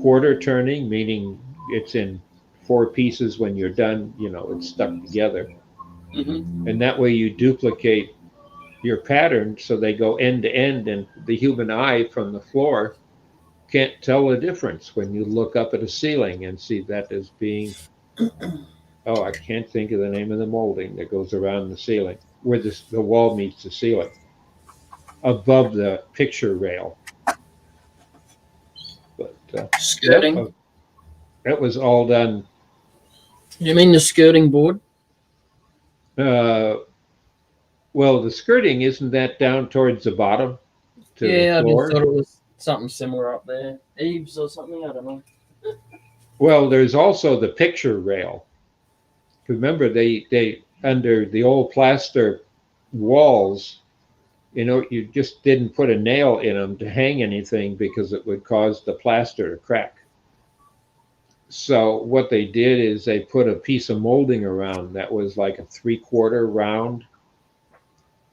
quarter turning, meaning it's in four pieces when you're done, it's stuck together. And that way you duplicate your pattern so they go end to end, and the human eye from the floor can't tell the difference when you look up at a ceiling and see that as being, oh, I can't think of the name of the molding that goes around the ceiling where the wall meets the ceiling above the picture rail. But yep, Skirting. that was all done. You mean the skirting board? Uh, well, the skirting, isn't that down towards the bottom to the Yeah, I just floor? thought it was something similar up there. Eaves or something, I don't know. Well, there's also the picture rail. Remember, they under the old plaster walls, you just didn't put a nail in them to hang anything because it would cause the plaster to crack. So what they did is they put a piece of molding around that was like a 3/4 round,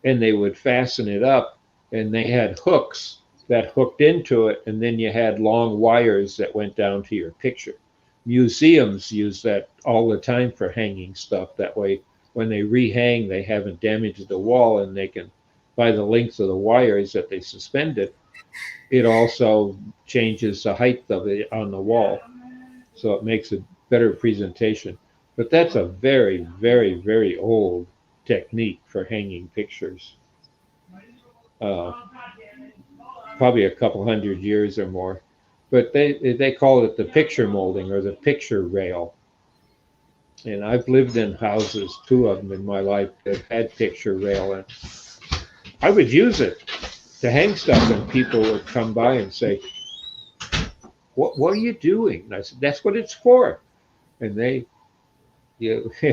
and they would fasten it up, and they had hooks that hooked into it, and then you had long wires that went down to your picture. Museums use that all the time for hanging stuff. That way, when they rehang, they haven't damaged the wall, and they can, by the length of the wires that they suspended, it also changes the height of it on the wall, so it makes a better presentation. But that's a very, very, very old technique for hanging pictures. Uh, Probably a couple hundred years or more. But they call it the picture molding or the picture rail. And I've lived in houses, two of them in my life, that had picture rail, and I would use it to hang stuff, and people would come by and say, "What are you doing?" And I said, "That's what it's for." And they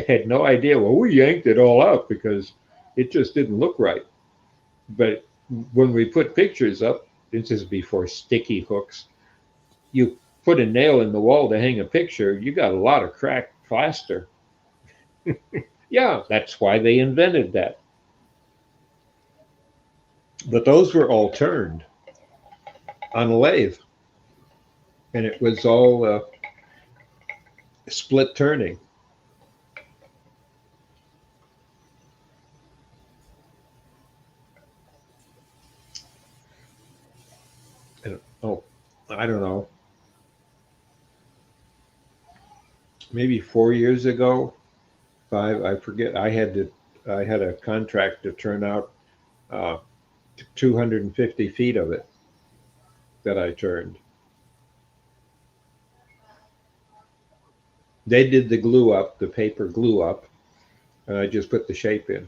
had no idea. Well, we yanked it all out because it just didn't look right. But when we put pictures up, this is before sticky hooks, you put a nail in the wall to hang a picture, you got a lot of cracked plaster. Yeah, that's why they invented that. But those were all turned on a lathe, and it was all split turning. And, oh, I don't know, maybe 4 years ago, five, I forget. I had a contract to turn out 250 feet of it that I turned. They did the glue up, the paper glue up, and I just put the shape in.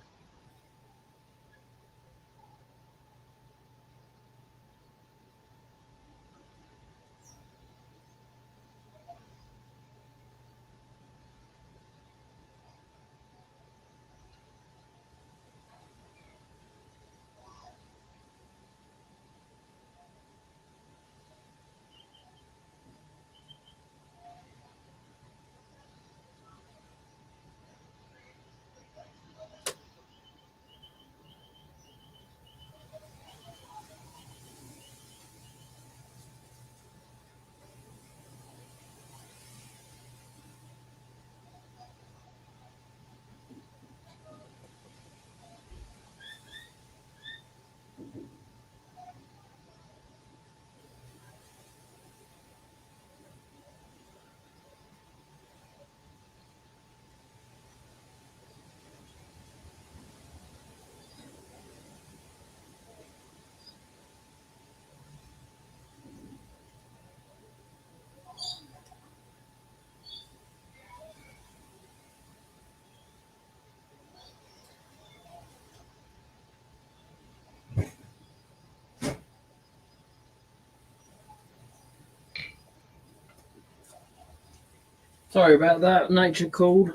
Sorry about that. Nature called.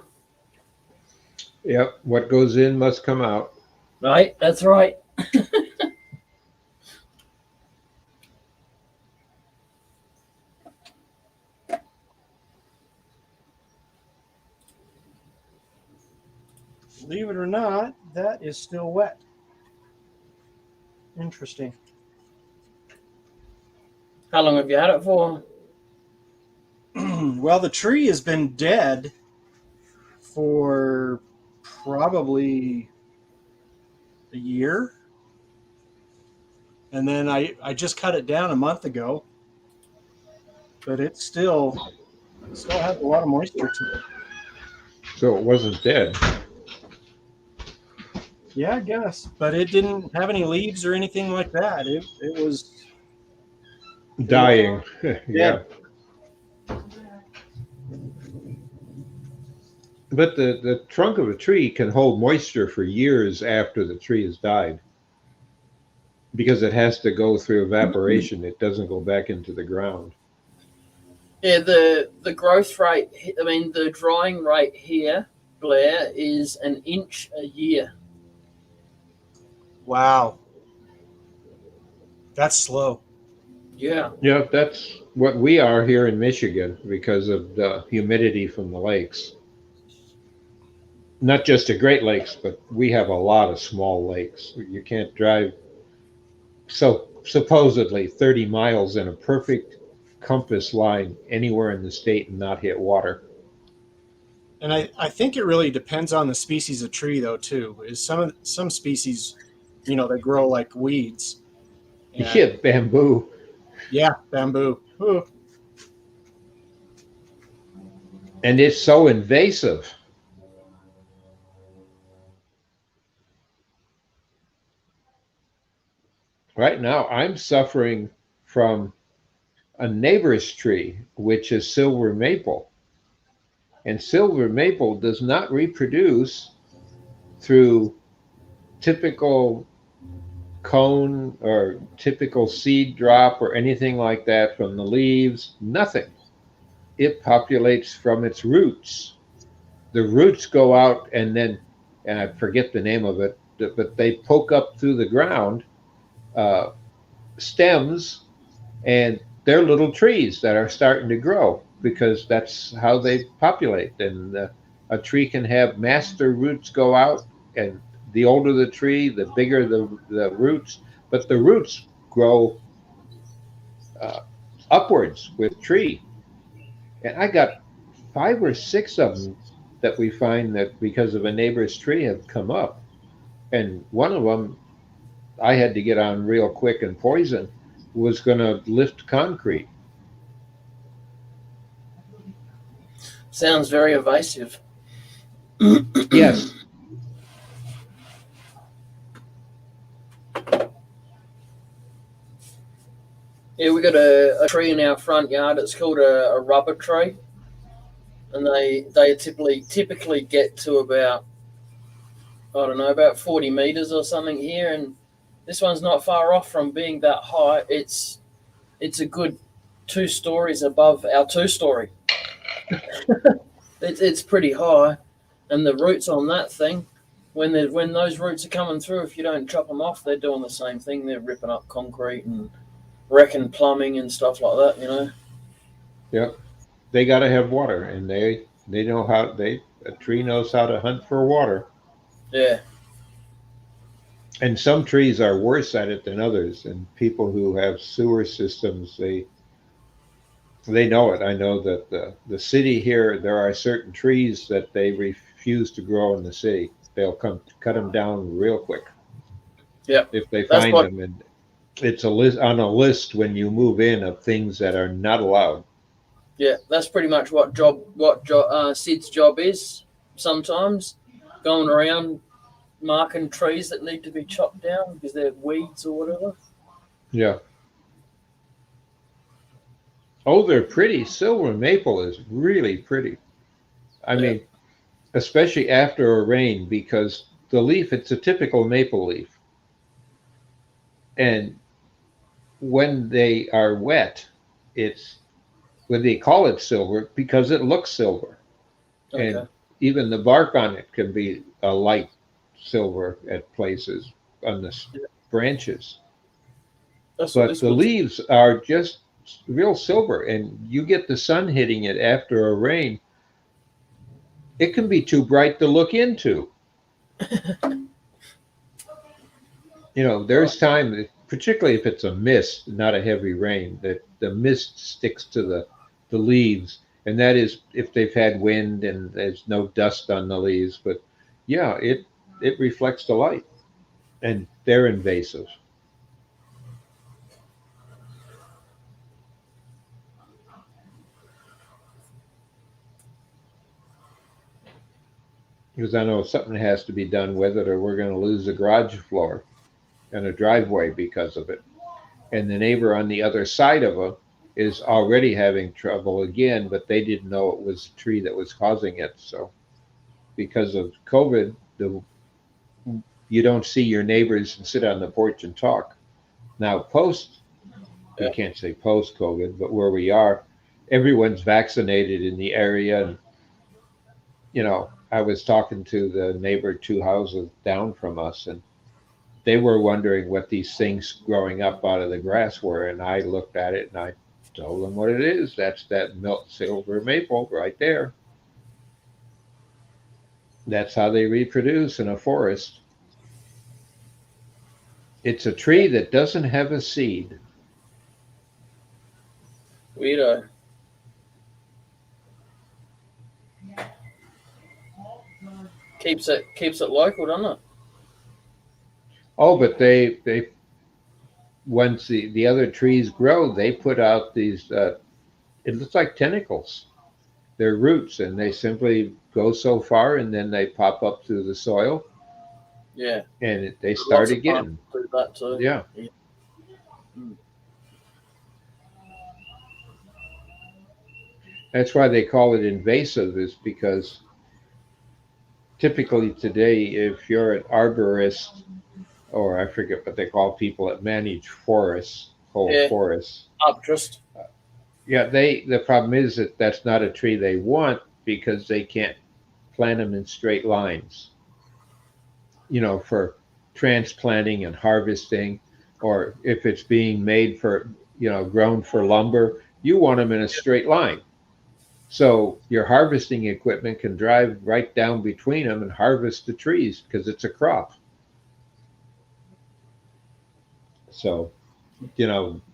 Yep, what goes in must come out. Right, that's right. Believe it or not, that is still wet. Interesting. How long have you had it for? Well, the tree has been dead for probably a year. And then I just cut it down a month ago. But it still has a lot of moisture to it. So it wasn't dead. Yeah, I guess. But it didn't have any leaves or anything like that. It was Dying. dead. Yeah. But the trunk of a tree can hold moisture for years after the tree has died because it has to go through evaporation. It doesn't go back into the ground. Yeah, the growth rate, I mean, the drying rate here, Blair, is an inch a year. Wow. That's slow. Yeah. Yeah, that's what we are here in Michigan because of the humidity from the lakes. Not just the Great Lakes, but we have a lot of small lakes. You can't drive supposedly 30 miles in a perfect compass line anywhere in the state and not hit water. And I think it really depends on the species of tree though too. Is some species, they grow like weeds. And Yeah, bamboo. yeah, bamboo. Ooh. And it's so invasive. Right now, I'm suffering from a neighbor's tree, which is silver maple. And silver maple does not reproduce through typical cone or typical seed drop or anything like that from the leaves. Nothing. It populates from its roots. The roots go out and I forget the name of it, but they poke up through the ground, uh, stems, and they're little trees that are starting to grow because that's how they populate. And a tree can have master roots go out, and the older the tree, the bigger the roots, but the roots grow uh, upwards with tree. And I got 5 or 6 of them that we find that because of a neighbor's tree have come up. And one of them I had to get on real quick and poison was going to lift concrete. Sounds very evasive. Yes. Yeah, we got a tree in our front yard. It's called a rubber tree, and they typically get to about, I don't know, about 40 meters or something here, and this one's not far off from being that high. It's a good 2 stories above our 2 story. It's pretty high, and the roots on that thing, when those roots are coming through, if you don't chop them off, they're doing the same thing. They're ripping up concrete and wrecking plumbing and stuff like that. Yep. They got to have water, and they know how a tree knows how to hunt for water. Yeah. And some trees are worse at it than others. And people who have sewer systems, they know it. I know that the city here, there are certain trees that they refuse to grow in the city. They'll come cut them down real quick. Yeah. If they That's find what them, and it's a list on a list when you move in of things that are not allowed. Yeah, that's pretty much what Sid's job is. Sometimes going around marking trees that need to be chopped down because they're weeds or whatever. Yeah. Oh, they're pretty. Silver maple is really pretty. I Yeah. mean, especially after a rain, because the leaf, it's a typical maple leaf. And when they are wet, it's when they call it silver because it looks silver. Okay. And even the bark on it can be a light silver at places on the branches. That's But this the was leaves are just real silver, and you get the sun hitting it after a rain. It can be too bright to look into. There's time, particularly if it's a mist, not a heavy rain, that the mist sticks to the leaves, And that is if they've had wind and there's no dust on the leaves. But yeah, it reflects the light, and they're invasive. Because I know something has to be done with it, or we're going to lose a garage floor and a driveway because of it. And the neighbor on the other side of them is already having trouble again, but they didn't know it was the tree that was causing it. So because of COVID, you don't see your neighbors and sit on the porch and talk. Now, we Yeah. can't say post COVID, but where we are, everyone's vaccinated in the area. And, I was talking to the neighbor 2 houses down from us, and they were wondering what these things growing up out of the grass were. And I looked at it and I told them what it is. That's that silver maple right there. That's how they reproduce in a forest. It's a tree that doesn't have a seed. Weirdo. Keeps it local, doesn't it? Oh, but they once the other trees grow, they put out these. It looks like tentacles. They're roots, and they simply go so far, and then they pop up through the soil, Yeah. and they Lots start of plants again. do that too. Yeah. Mm. That's why they call it invasive, is because typically today, if you're an arborist, or I forget what they call people that manage forests, whole Yeah. forests. Arbutus. Yeah, the problem is that that's not a tree they want because they can't plant them in straight lines. For transplanting and harvesting, or if it's being made for, grown for lumber, you want them in a straight line. So your harvesting equipment can drive right down between them and harvest the trees because it's a crop. So,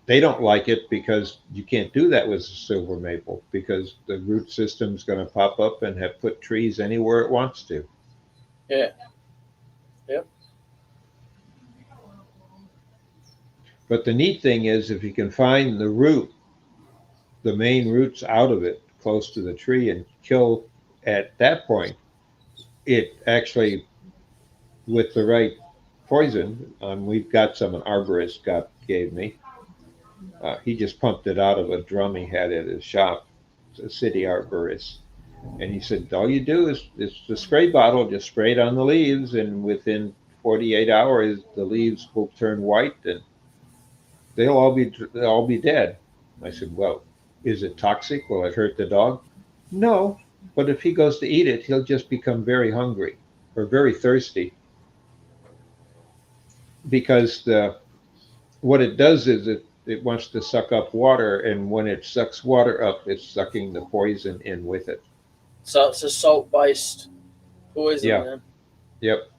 they don't like it because you can't do that with a silver maple because the root system's going to pop up and have put trees anywhere it wants to. Yeah. Yep. But the neat thing is if you can find the main roots out of it close to the tree and kill at that point, it actually, with the right poison, we've got some an arborist gave me. He just pumped it out of a drum he had at his shop. It's a city arborist. And he said, all you do is it's the spray bottle, just spray it on the leaves, and within 48 hours, the leaves will turn white and they'll all be dead. I said, well, is it toxic? Will it hurt the dog? No, but if he goes to eat it, he'll just become very hungry or very thirsty because what it does is it wants to suck up water, and when it sucks water up, it's sucking the poison in with it. So it's a salt-based poison, Yeah. then. Yep.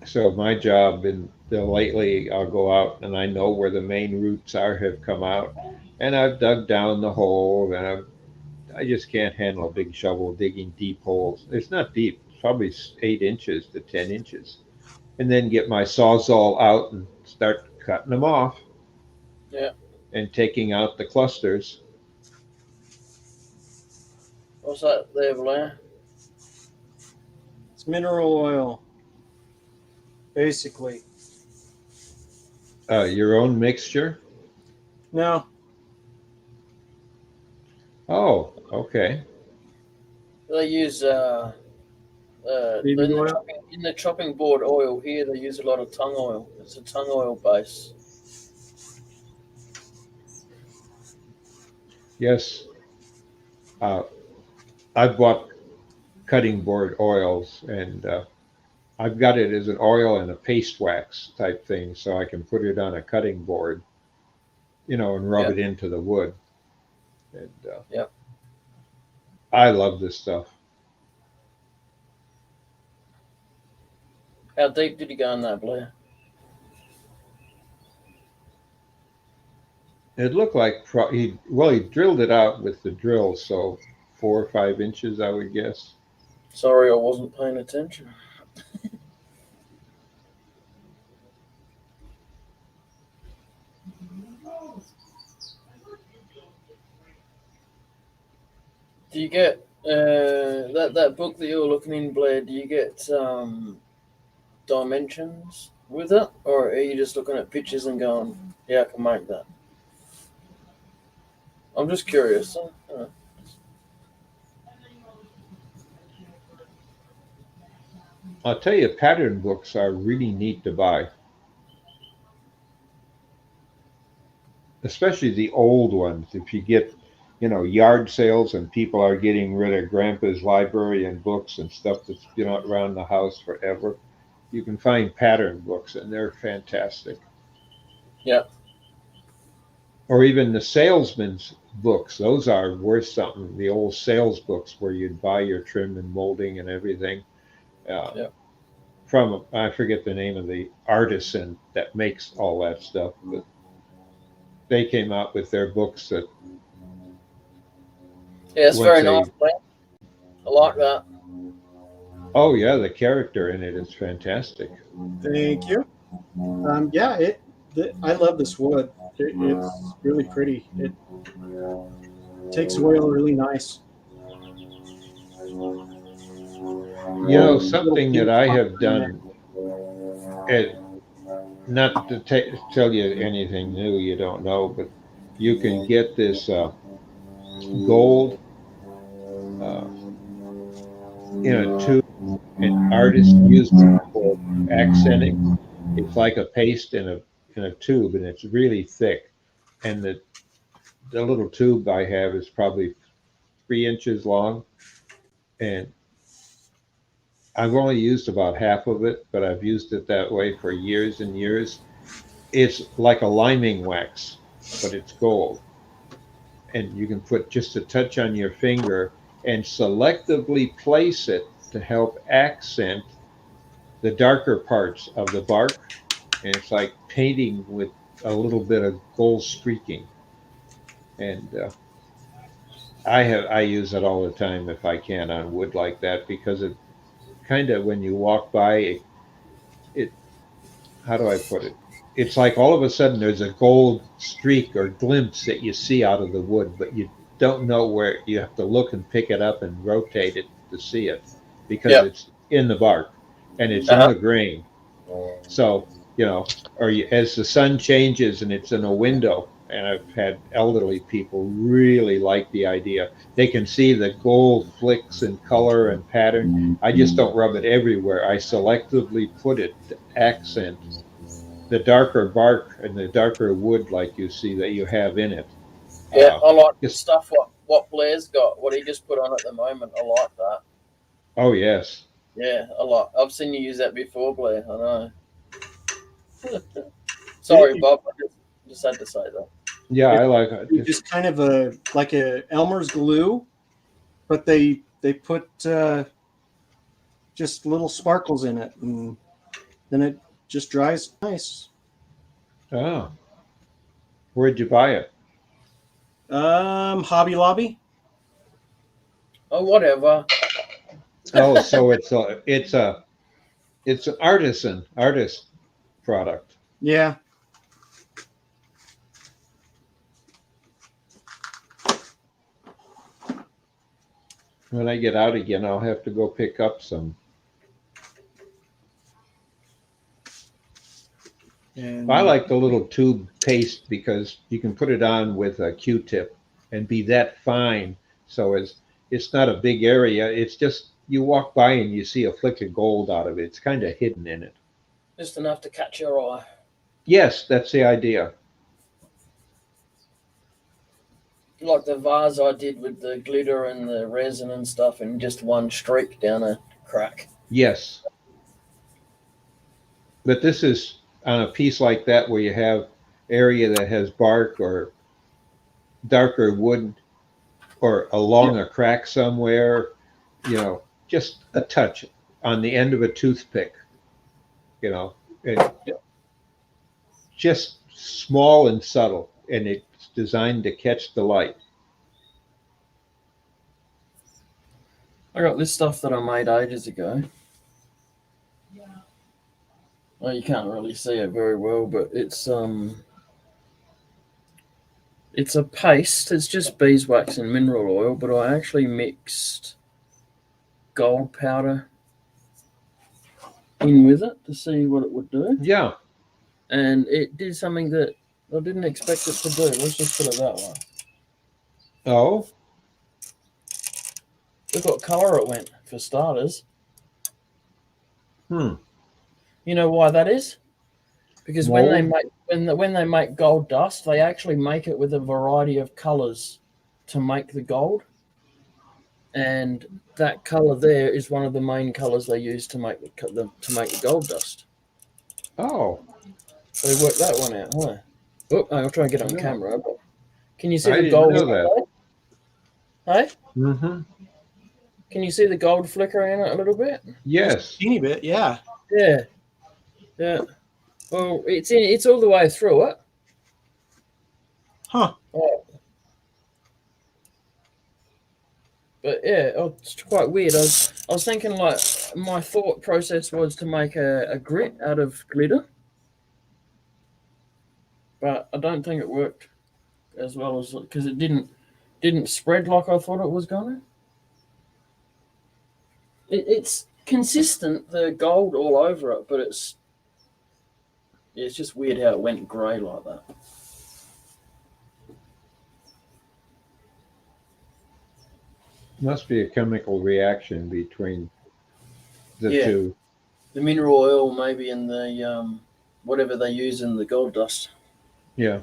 So my job lately, I'll go out and I know where the main roots have come out, and I've dug down the hole, and I just can't handle a big shovel digging deep holes. It's not deep; it's probably 8 inches to 10 inches, and then get my sawzall out and start cutting them off Yeah. and taking out the clusters. What's that there, Blair? It's mineral oil, basically. Your own mixture. No, Oh, okay. They use baby oil. in the chopping board oil here. They use a lot of tung oil. It's a tung oil base. Yes. Uh, I've bought cutting board oils, and I've got it as an oil and a paste wax type thing, so I can put it on a cutting board, and rub Yeah. it into the wood. And Yeah. I love this stuff. How deep did you go in that, Blair? It looked like he drilled it out with the drill, so 4 or 5 inches, I would guess. Sorry, I wasn't paying attention. Do you get that book that you're looking in, Blair? Do you get dimensions with it, or are you just looking at pictures and going, "Yeah, I can make that"? I'm just curious. I'll tell you, pattern books are really neat to buy, especially the old ones. If you get, yard sales and people are getting rid of grandpa's library and books and stuff that's been around the house forever, you can find pattern books and they're fantastic. Yeah, Or even the salesman's books, those are worth something. The old sales books where you'd buy your trim and molding and everything. Uh, yeah, from, I forget the name of the artisan that makes all that stuff, but they came out with their books that yeah. It's once very nice, they, Blair. I like that. oh yeah, the character in it is fantastic. Thank you. Yeah, I love this wood. It's really pretty. It takes oil really nice. Little Something that pink I spots have in there. done, it, not to tell you anything new you don't know, but you can get this gold uh, in a tube, and artists use it for accenting. It's like a paste in a tube, and it's really thick. And the little tube I have is probably 3 inches long, and I've only used about half of it, but I've used it that way for years and years. It's like a liming wax, but it's gold. And you can put just a touch on your finger and selectively place it to help accent the darker parts of the bark. And it's like painting with a little bit of gold streaking. And I use it all the time if I can on wood like that because it kind of when you walk by it how do I put it? It's like all of a sudden there's a gold streak or glimpse that you see out of the wood, but you don't know where. You have to look and pick it up and rotate it to see it because Yeah. it's in the bark and it's in Uh-huh. the grain. So, as the sun changes and it's in a window, and I've had elderly people really like the idea. They can see the gold flicks and color and pattern. I just don't rub it everywhere. I selectively put it to accent the darker bark and the darker wood like you see that you have in it. Yeah, Uh, I like the just stuff what Blair's got. What he just put on at the moment. I like that. oh yes, Yeah, I like. I've seen you use that before, Blair. I know. It, Sorry, it, Bob. I just had to say that. yeah, it's I like it. just kind of like a Elmer's glue, but they put just little sparkles in it, and then it just dries nice. Oh, where'd you buy it? Hobby Lobby. Oh, whatever. Oh, so it's an artist product. Yeah, When I get out again, I'll have to go pick up some. and I like the little tube paste because you can put it on with a Q-tip and be that fine. So it's not a big area. It's just you walk by and you see a flick of gold out of it. It's kind of hidden in it. Just enough to catch your eye. Yes, that's the idea. Like the vase I did with the glitter and the resin and stuff, and just one streak down a crack. Yes. But this is on a piece like that where you have area that has bark or darker wood or along a crack somewhere, just a touch on the end of a toothpick, you know, and just small and subtle. And it's designed to catch the light. I got this stuff that I made ages ago. Well, you can't really see it very well, but it's a paste. It's just beeswax and mineral oil, but I actually mixed gold powder in with it to see what it would do, Yeah. and it did something that I didn't expect it to do. Let's just put it that way. Oh, Look what colour it went for starters. hmm. You know why that is? Because Mold? when they make gold dust, they actually make it with a variety of colours to make the gold, and that colour there is one of the main colours they use to make the gold dust. Oh, So they worked that one out, huh? Oh, I'll try and get it on Yeah. camera. But can you see I the didn't gold? know that. Hey, Mm-hmm. can you see the gold flickering in it a little bit? Yes. Teeny bit, yeah. Yeah, yeah. Well, it's all the way through it. Huh. Oh. But yeah, it's quite weird. I was thinking, like, my thought process was to make a grit out of glitter, but I don't think it worked as well as, because it didn't spread like I thought it was gonna. It's consistent, the gold all over it, but it's just weird how it went grey like that. Must be a chemical reaction between the Yeah. two. The mineral oil maybe in the whatever they use in the gold dust. Yeah.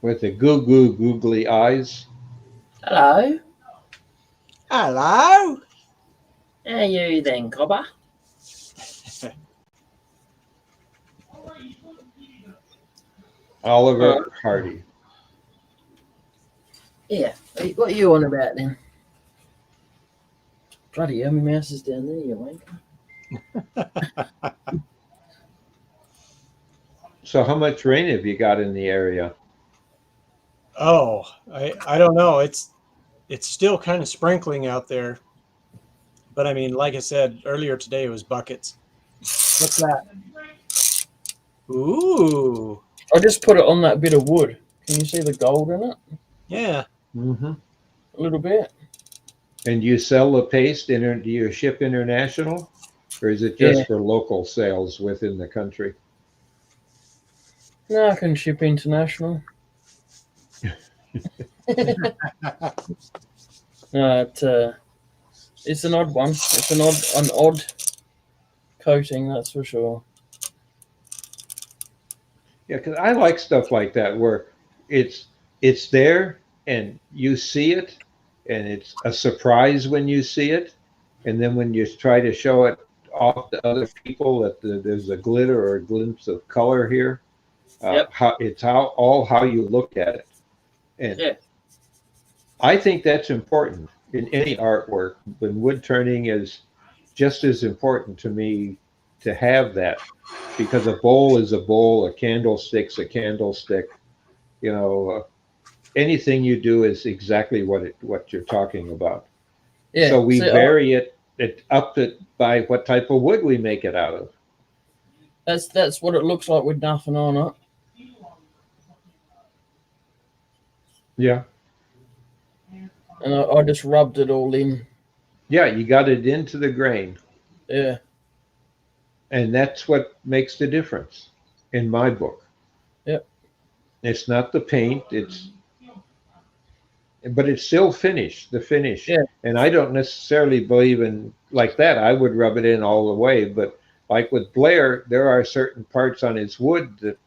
With the googly eyes. Hello. Hello. How you then, Cobber? Oliver Hardy. Yeah. What are you on about then? Bloody hell, my mouse is down there, you wanker. So how much rain have you got in the area? Oh, I don't know. It's still kind of sprinkling out there. But I mean, like I said earlier today, it was buckets. What's that? Ooh. I just put it on that bit of wood. Can you see the gold in it? Yeah. Mm-hmm. A little bit. And you sell the paste, do you ship international? Or is it just for local sales within the country? No, I can ship international. No, it's an odd one. It's an odd coating, that's for sure. Yeah, because I like stuff like that where it's there and you see it, and it's a surprise when you see it, and then when you try to show it off to other people that there's a glitter or a glimpse of color here. Yep. How you look at it, and Yeah. I think that's important in any artwork. When wood turning is just as important to me to have that, because a bowl is a bowl, a candlestick's a candlestick. You know, anything you do is exactly what you're talking about. Yeah. So we See, vary it up by what type of wood we make it out of. that's what it looks like with nothing on it. Yeah. And I just rubbed it all in. Yeah, you got it into the grain. Yeah. And that's what makes the difference in my book. Yep. It's not the paint, but it's still finished, the finish. Yeah. And I don't necessarily believe in like that. I would rub it in all the way. But like with Blair, there are certain parts on his wood that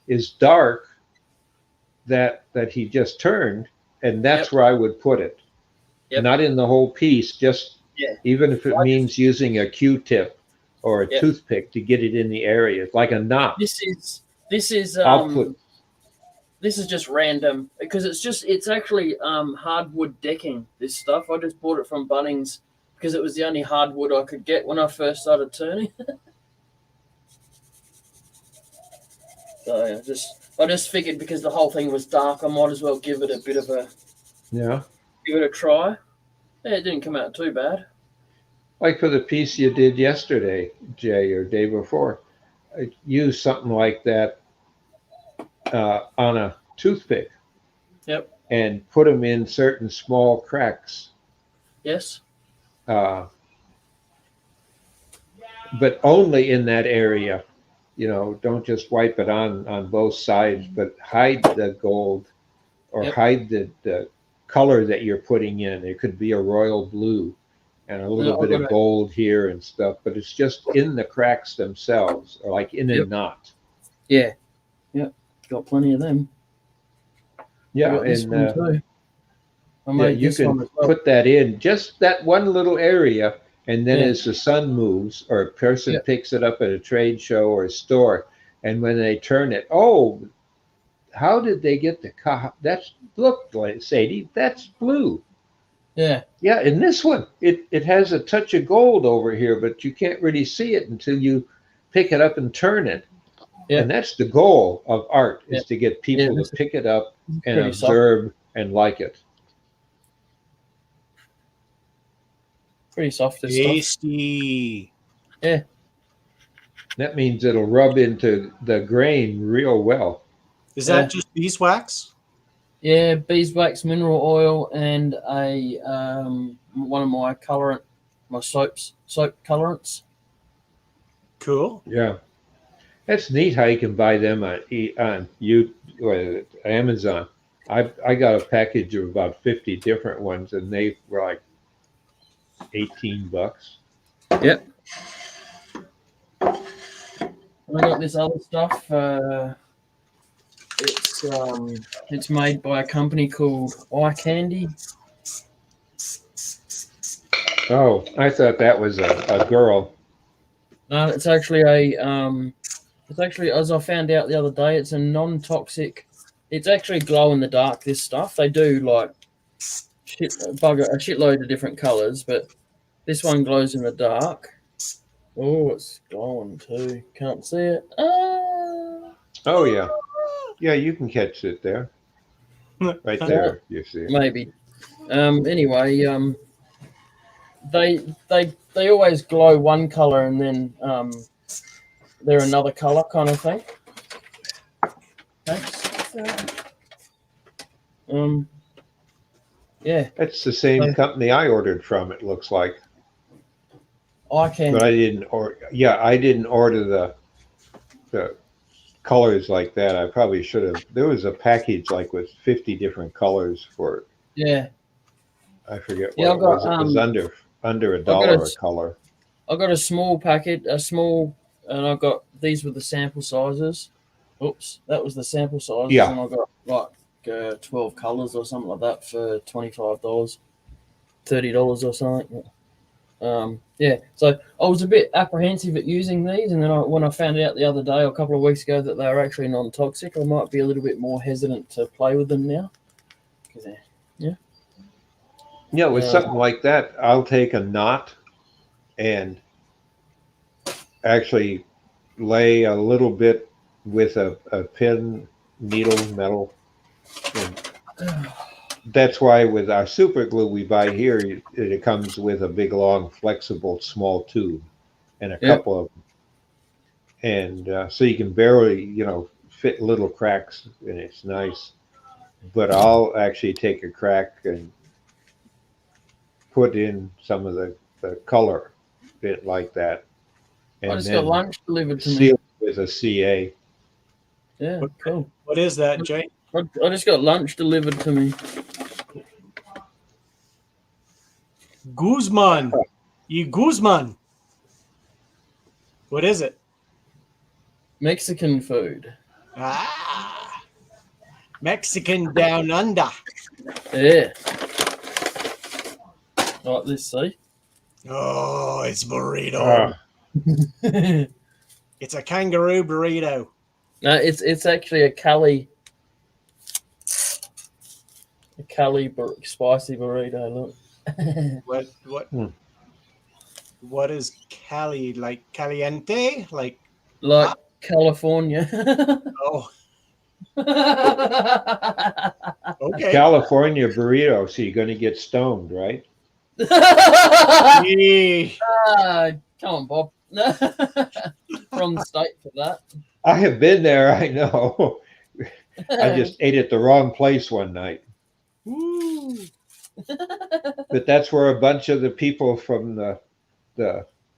is dark, that he just turned, and that's Yep. where I would put it. Yep. Not in the whole piece, just Yeah. even if it I means using a Q-tip or a Yep. toothpick to get it in the area, like a knot. This is I'll put this is just random because it's actually hardwood decking. This stuff I just bought it from Bunnings because it was the only hardwood I could get when I first started turning. So I just figured because the whole thing was dark, I might as well give it a bit of a yeah. give it a try. Yeah, it didn't come out too bad. Like for the piece you did yesterday, Jay, or day before, use something like that on a toothpick. Yep. And put them in certain small cracks. Yes. But only in that area. Don't just wipe it on both sides, but hide the gold or Yep. hide the color that you're putting in. It could be a royal blue and a little bit of gold here and stuff, but it's just in the cracks themselves, or like in a Yep. knot. Yeah. Yep. Got plenty of them. Yeah, got this and one too. I yeah, made you this can one as well. put that in just that one little area, and then Yeah. as the sun moves, or a person Yeah. picks it up at a trade show or a store, and when they turn it, oh, how did they get that's look, like Sadie, that's blue. Yeah. Yeah, in this one, it has a touch of gold over here, but you can't really see it until you pick it up and turn it. Yeah. And that's the goal of art, is Yeah. to get people this to pick it up and pretty soft. observe and like it. Pretty soft this stuff. Tasty. Yeah. That means it'll rub into the grain real well. Is Yeah. that just beeswax? Yeah, beeswax, mineral oil, and a one of my colorant, my soap colorants. Cool. Yeah. That's neat how you can buy them on Amazon. I got a package of about 50 different ones, and they were like $18. Yep. I got this other stuff. It's made by a company called Eye Candy. Oh, I thought that was a girl. No, it's actually as I found out the other day, it's a non-toxic. It's actually glow in the dark. This stuff they do like a shitload of different colors, but this one glows in the dark. Oh, it's glowing too. Can't see it. Oh yeah, yeah, you can catch it there, right there. You see it. Maybe. Anyway, they always glow one color and then they're another color kind of thing. Thanks. Yeah. That's the same company I ordered from. It looks like. I can. But I didn't order. Yeah, I didn't order the colors like that. I probably should have. There was a package like with 50 different colors for it. Yeah. I forget what Yeah, it was. It was under $1 a color. I got a small packet, and I got these were the sample sizes. Oops, that was the sample sizes, Yeah. and I got like 12 colors or something like that for $25, $30 or something. Yeah, so I was a bit apprehensive at using these, and then when I found out the other day, or a couple of weeks ago, that they were actually non-toxic, I might be a little bit more hesitant to play with them now. Yeah, with something like that, I'll take a knot and actually lay a little bit with a pin, needle, metal. And that's why with our super glue we buy here, it comes with a big, long, flexible, small tube and a couple of them. And so you can barely, fit little cracks, and it's nice. But I'll actually take a crack and put in some of the color bit like that. And I just got lunch delivered to me. seal it with a CA. Yeah, cool. What is that, Jay? I just got lunch delivered to me. Guzman. Guzman. What is it? Mexican food. Ah. Mexican down under. Yeah. Like this, see? Oh, it's burrito. no, It's a kangaroo burrito. it's actually a Cali spicy burrito. Look. What is Cali, like caliente? Like Like hot? California. Oh, A okay. California burrito, so you're going to get stoned, right? Yee. Come on, Bob. From the state for that. I have been there, I know. I just ate at the wrong place one night. Woo. But that's where a bunch of the people from the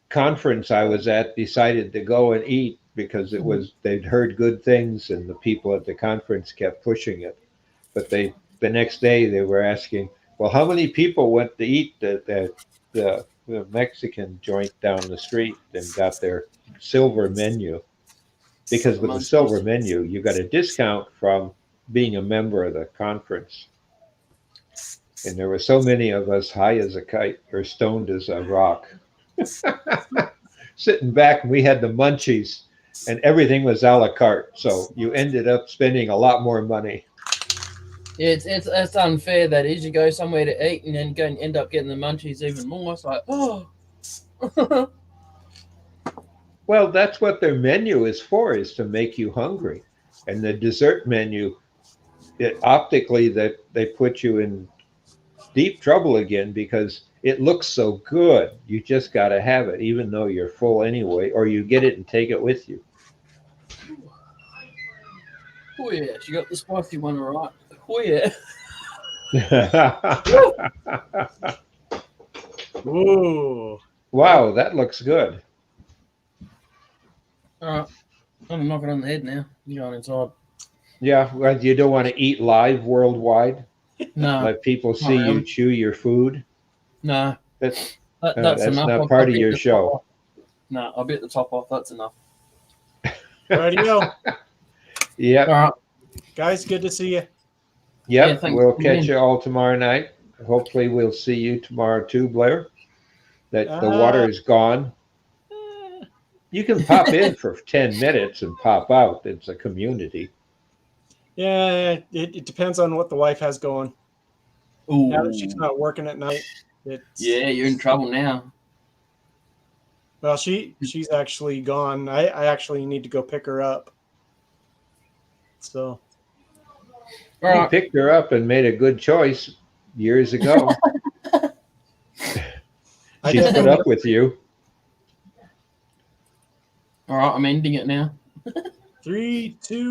conference I was at decided to go and eat because they'd heard good things and the people at the conference kept pushing it. But the next day they were asking, well, how many people went to eat the Mexican joint down the street and got their silver menu? Because with the silver menu, you got a discount from being a member of the conference. And there were so many of us high as a kite or stoned as a rock. Sitting back, and we had the munchies, and everything was a la carte. So you ended up spending a lot more money. Yeah, it's unfair that is. You go somewhere to eat and then go and end up getting the munchies even more. It's like, oh. Well, that's what their menu is for, is to make you hungry. And the dessert menu, optically, that they put you in deep trouble again because it looks so good. You just got to have it, even though you're full anyway, or you get it and take it with you. Oh yeah, she got the spicy one right. Oh yeah. Ooh. Wow, that looks good. All right, I'm gonna knock it on the head now. You going inside? Yeah, well, you don't want to eat live worldwide. No, Let people see you chew your food. no. That's That's enough. not part of your show. No, I'll bit the top off. That's enough. Rightio. Yep. All right. Guys, good to see you. Yep. Yeah, We'll catch you all tomorrow night. Hopefully, we'll see you tomorrow too, Blair. That the water is gone. You can pop in for 10 minutes and pop out. It's a community. Yeah, it depends on what the wife has going. Ooh. Now that she's not working at night, Yeah, you're in trouble now. Well, she's actually gone. I actually need to go pick her up. So. All You right. picked her up and made a good choice years ago. She's put up with you. All right, I'm ending it now. 3, 2.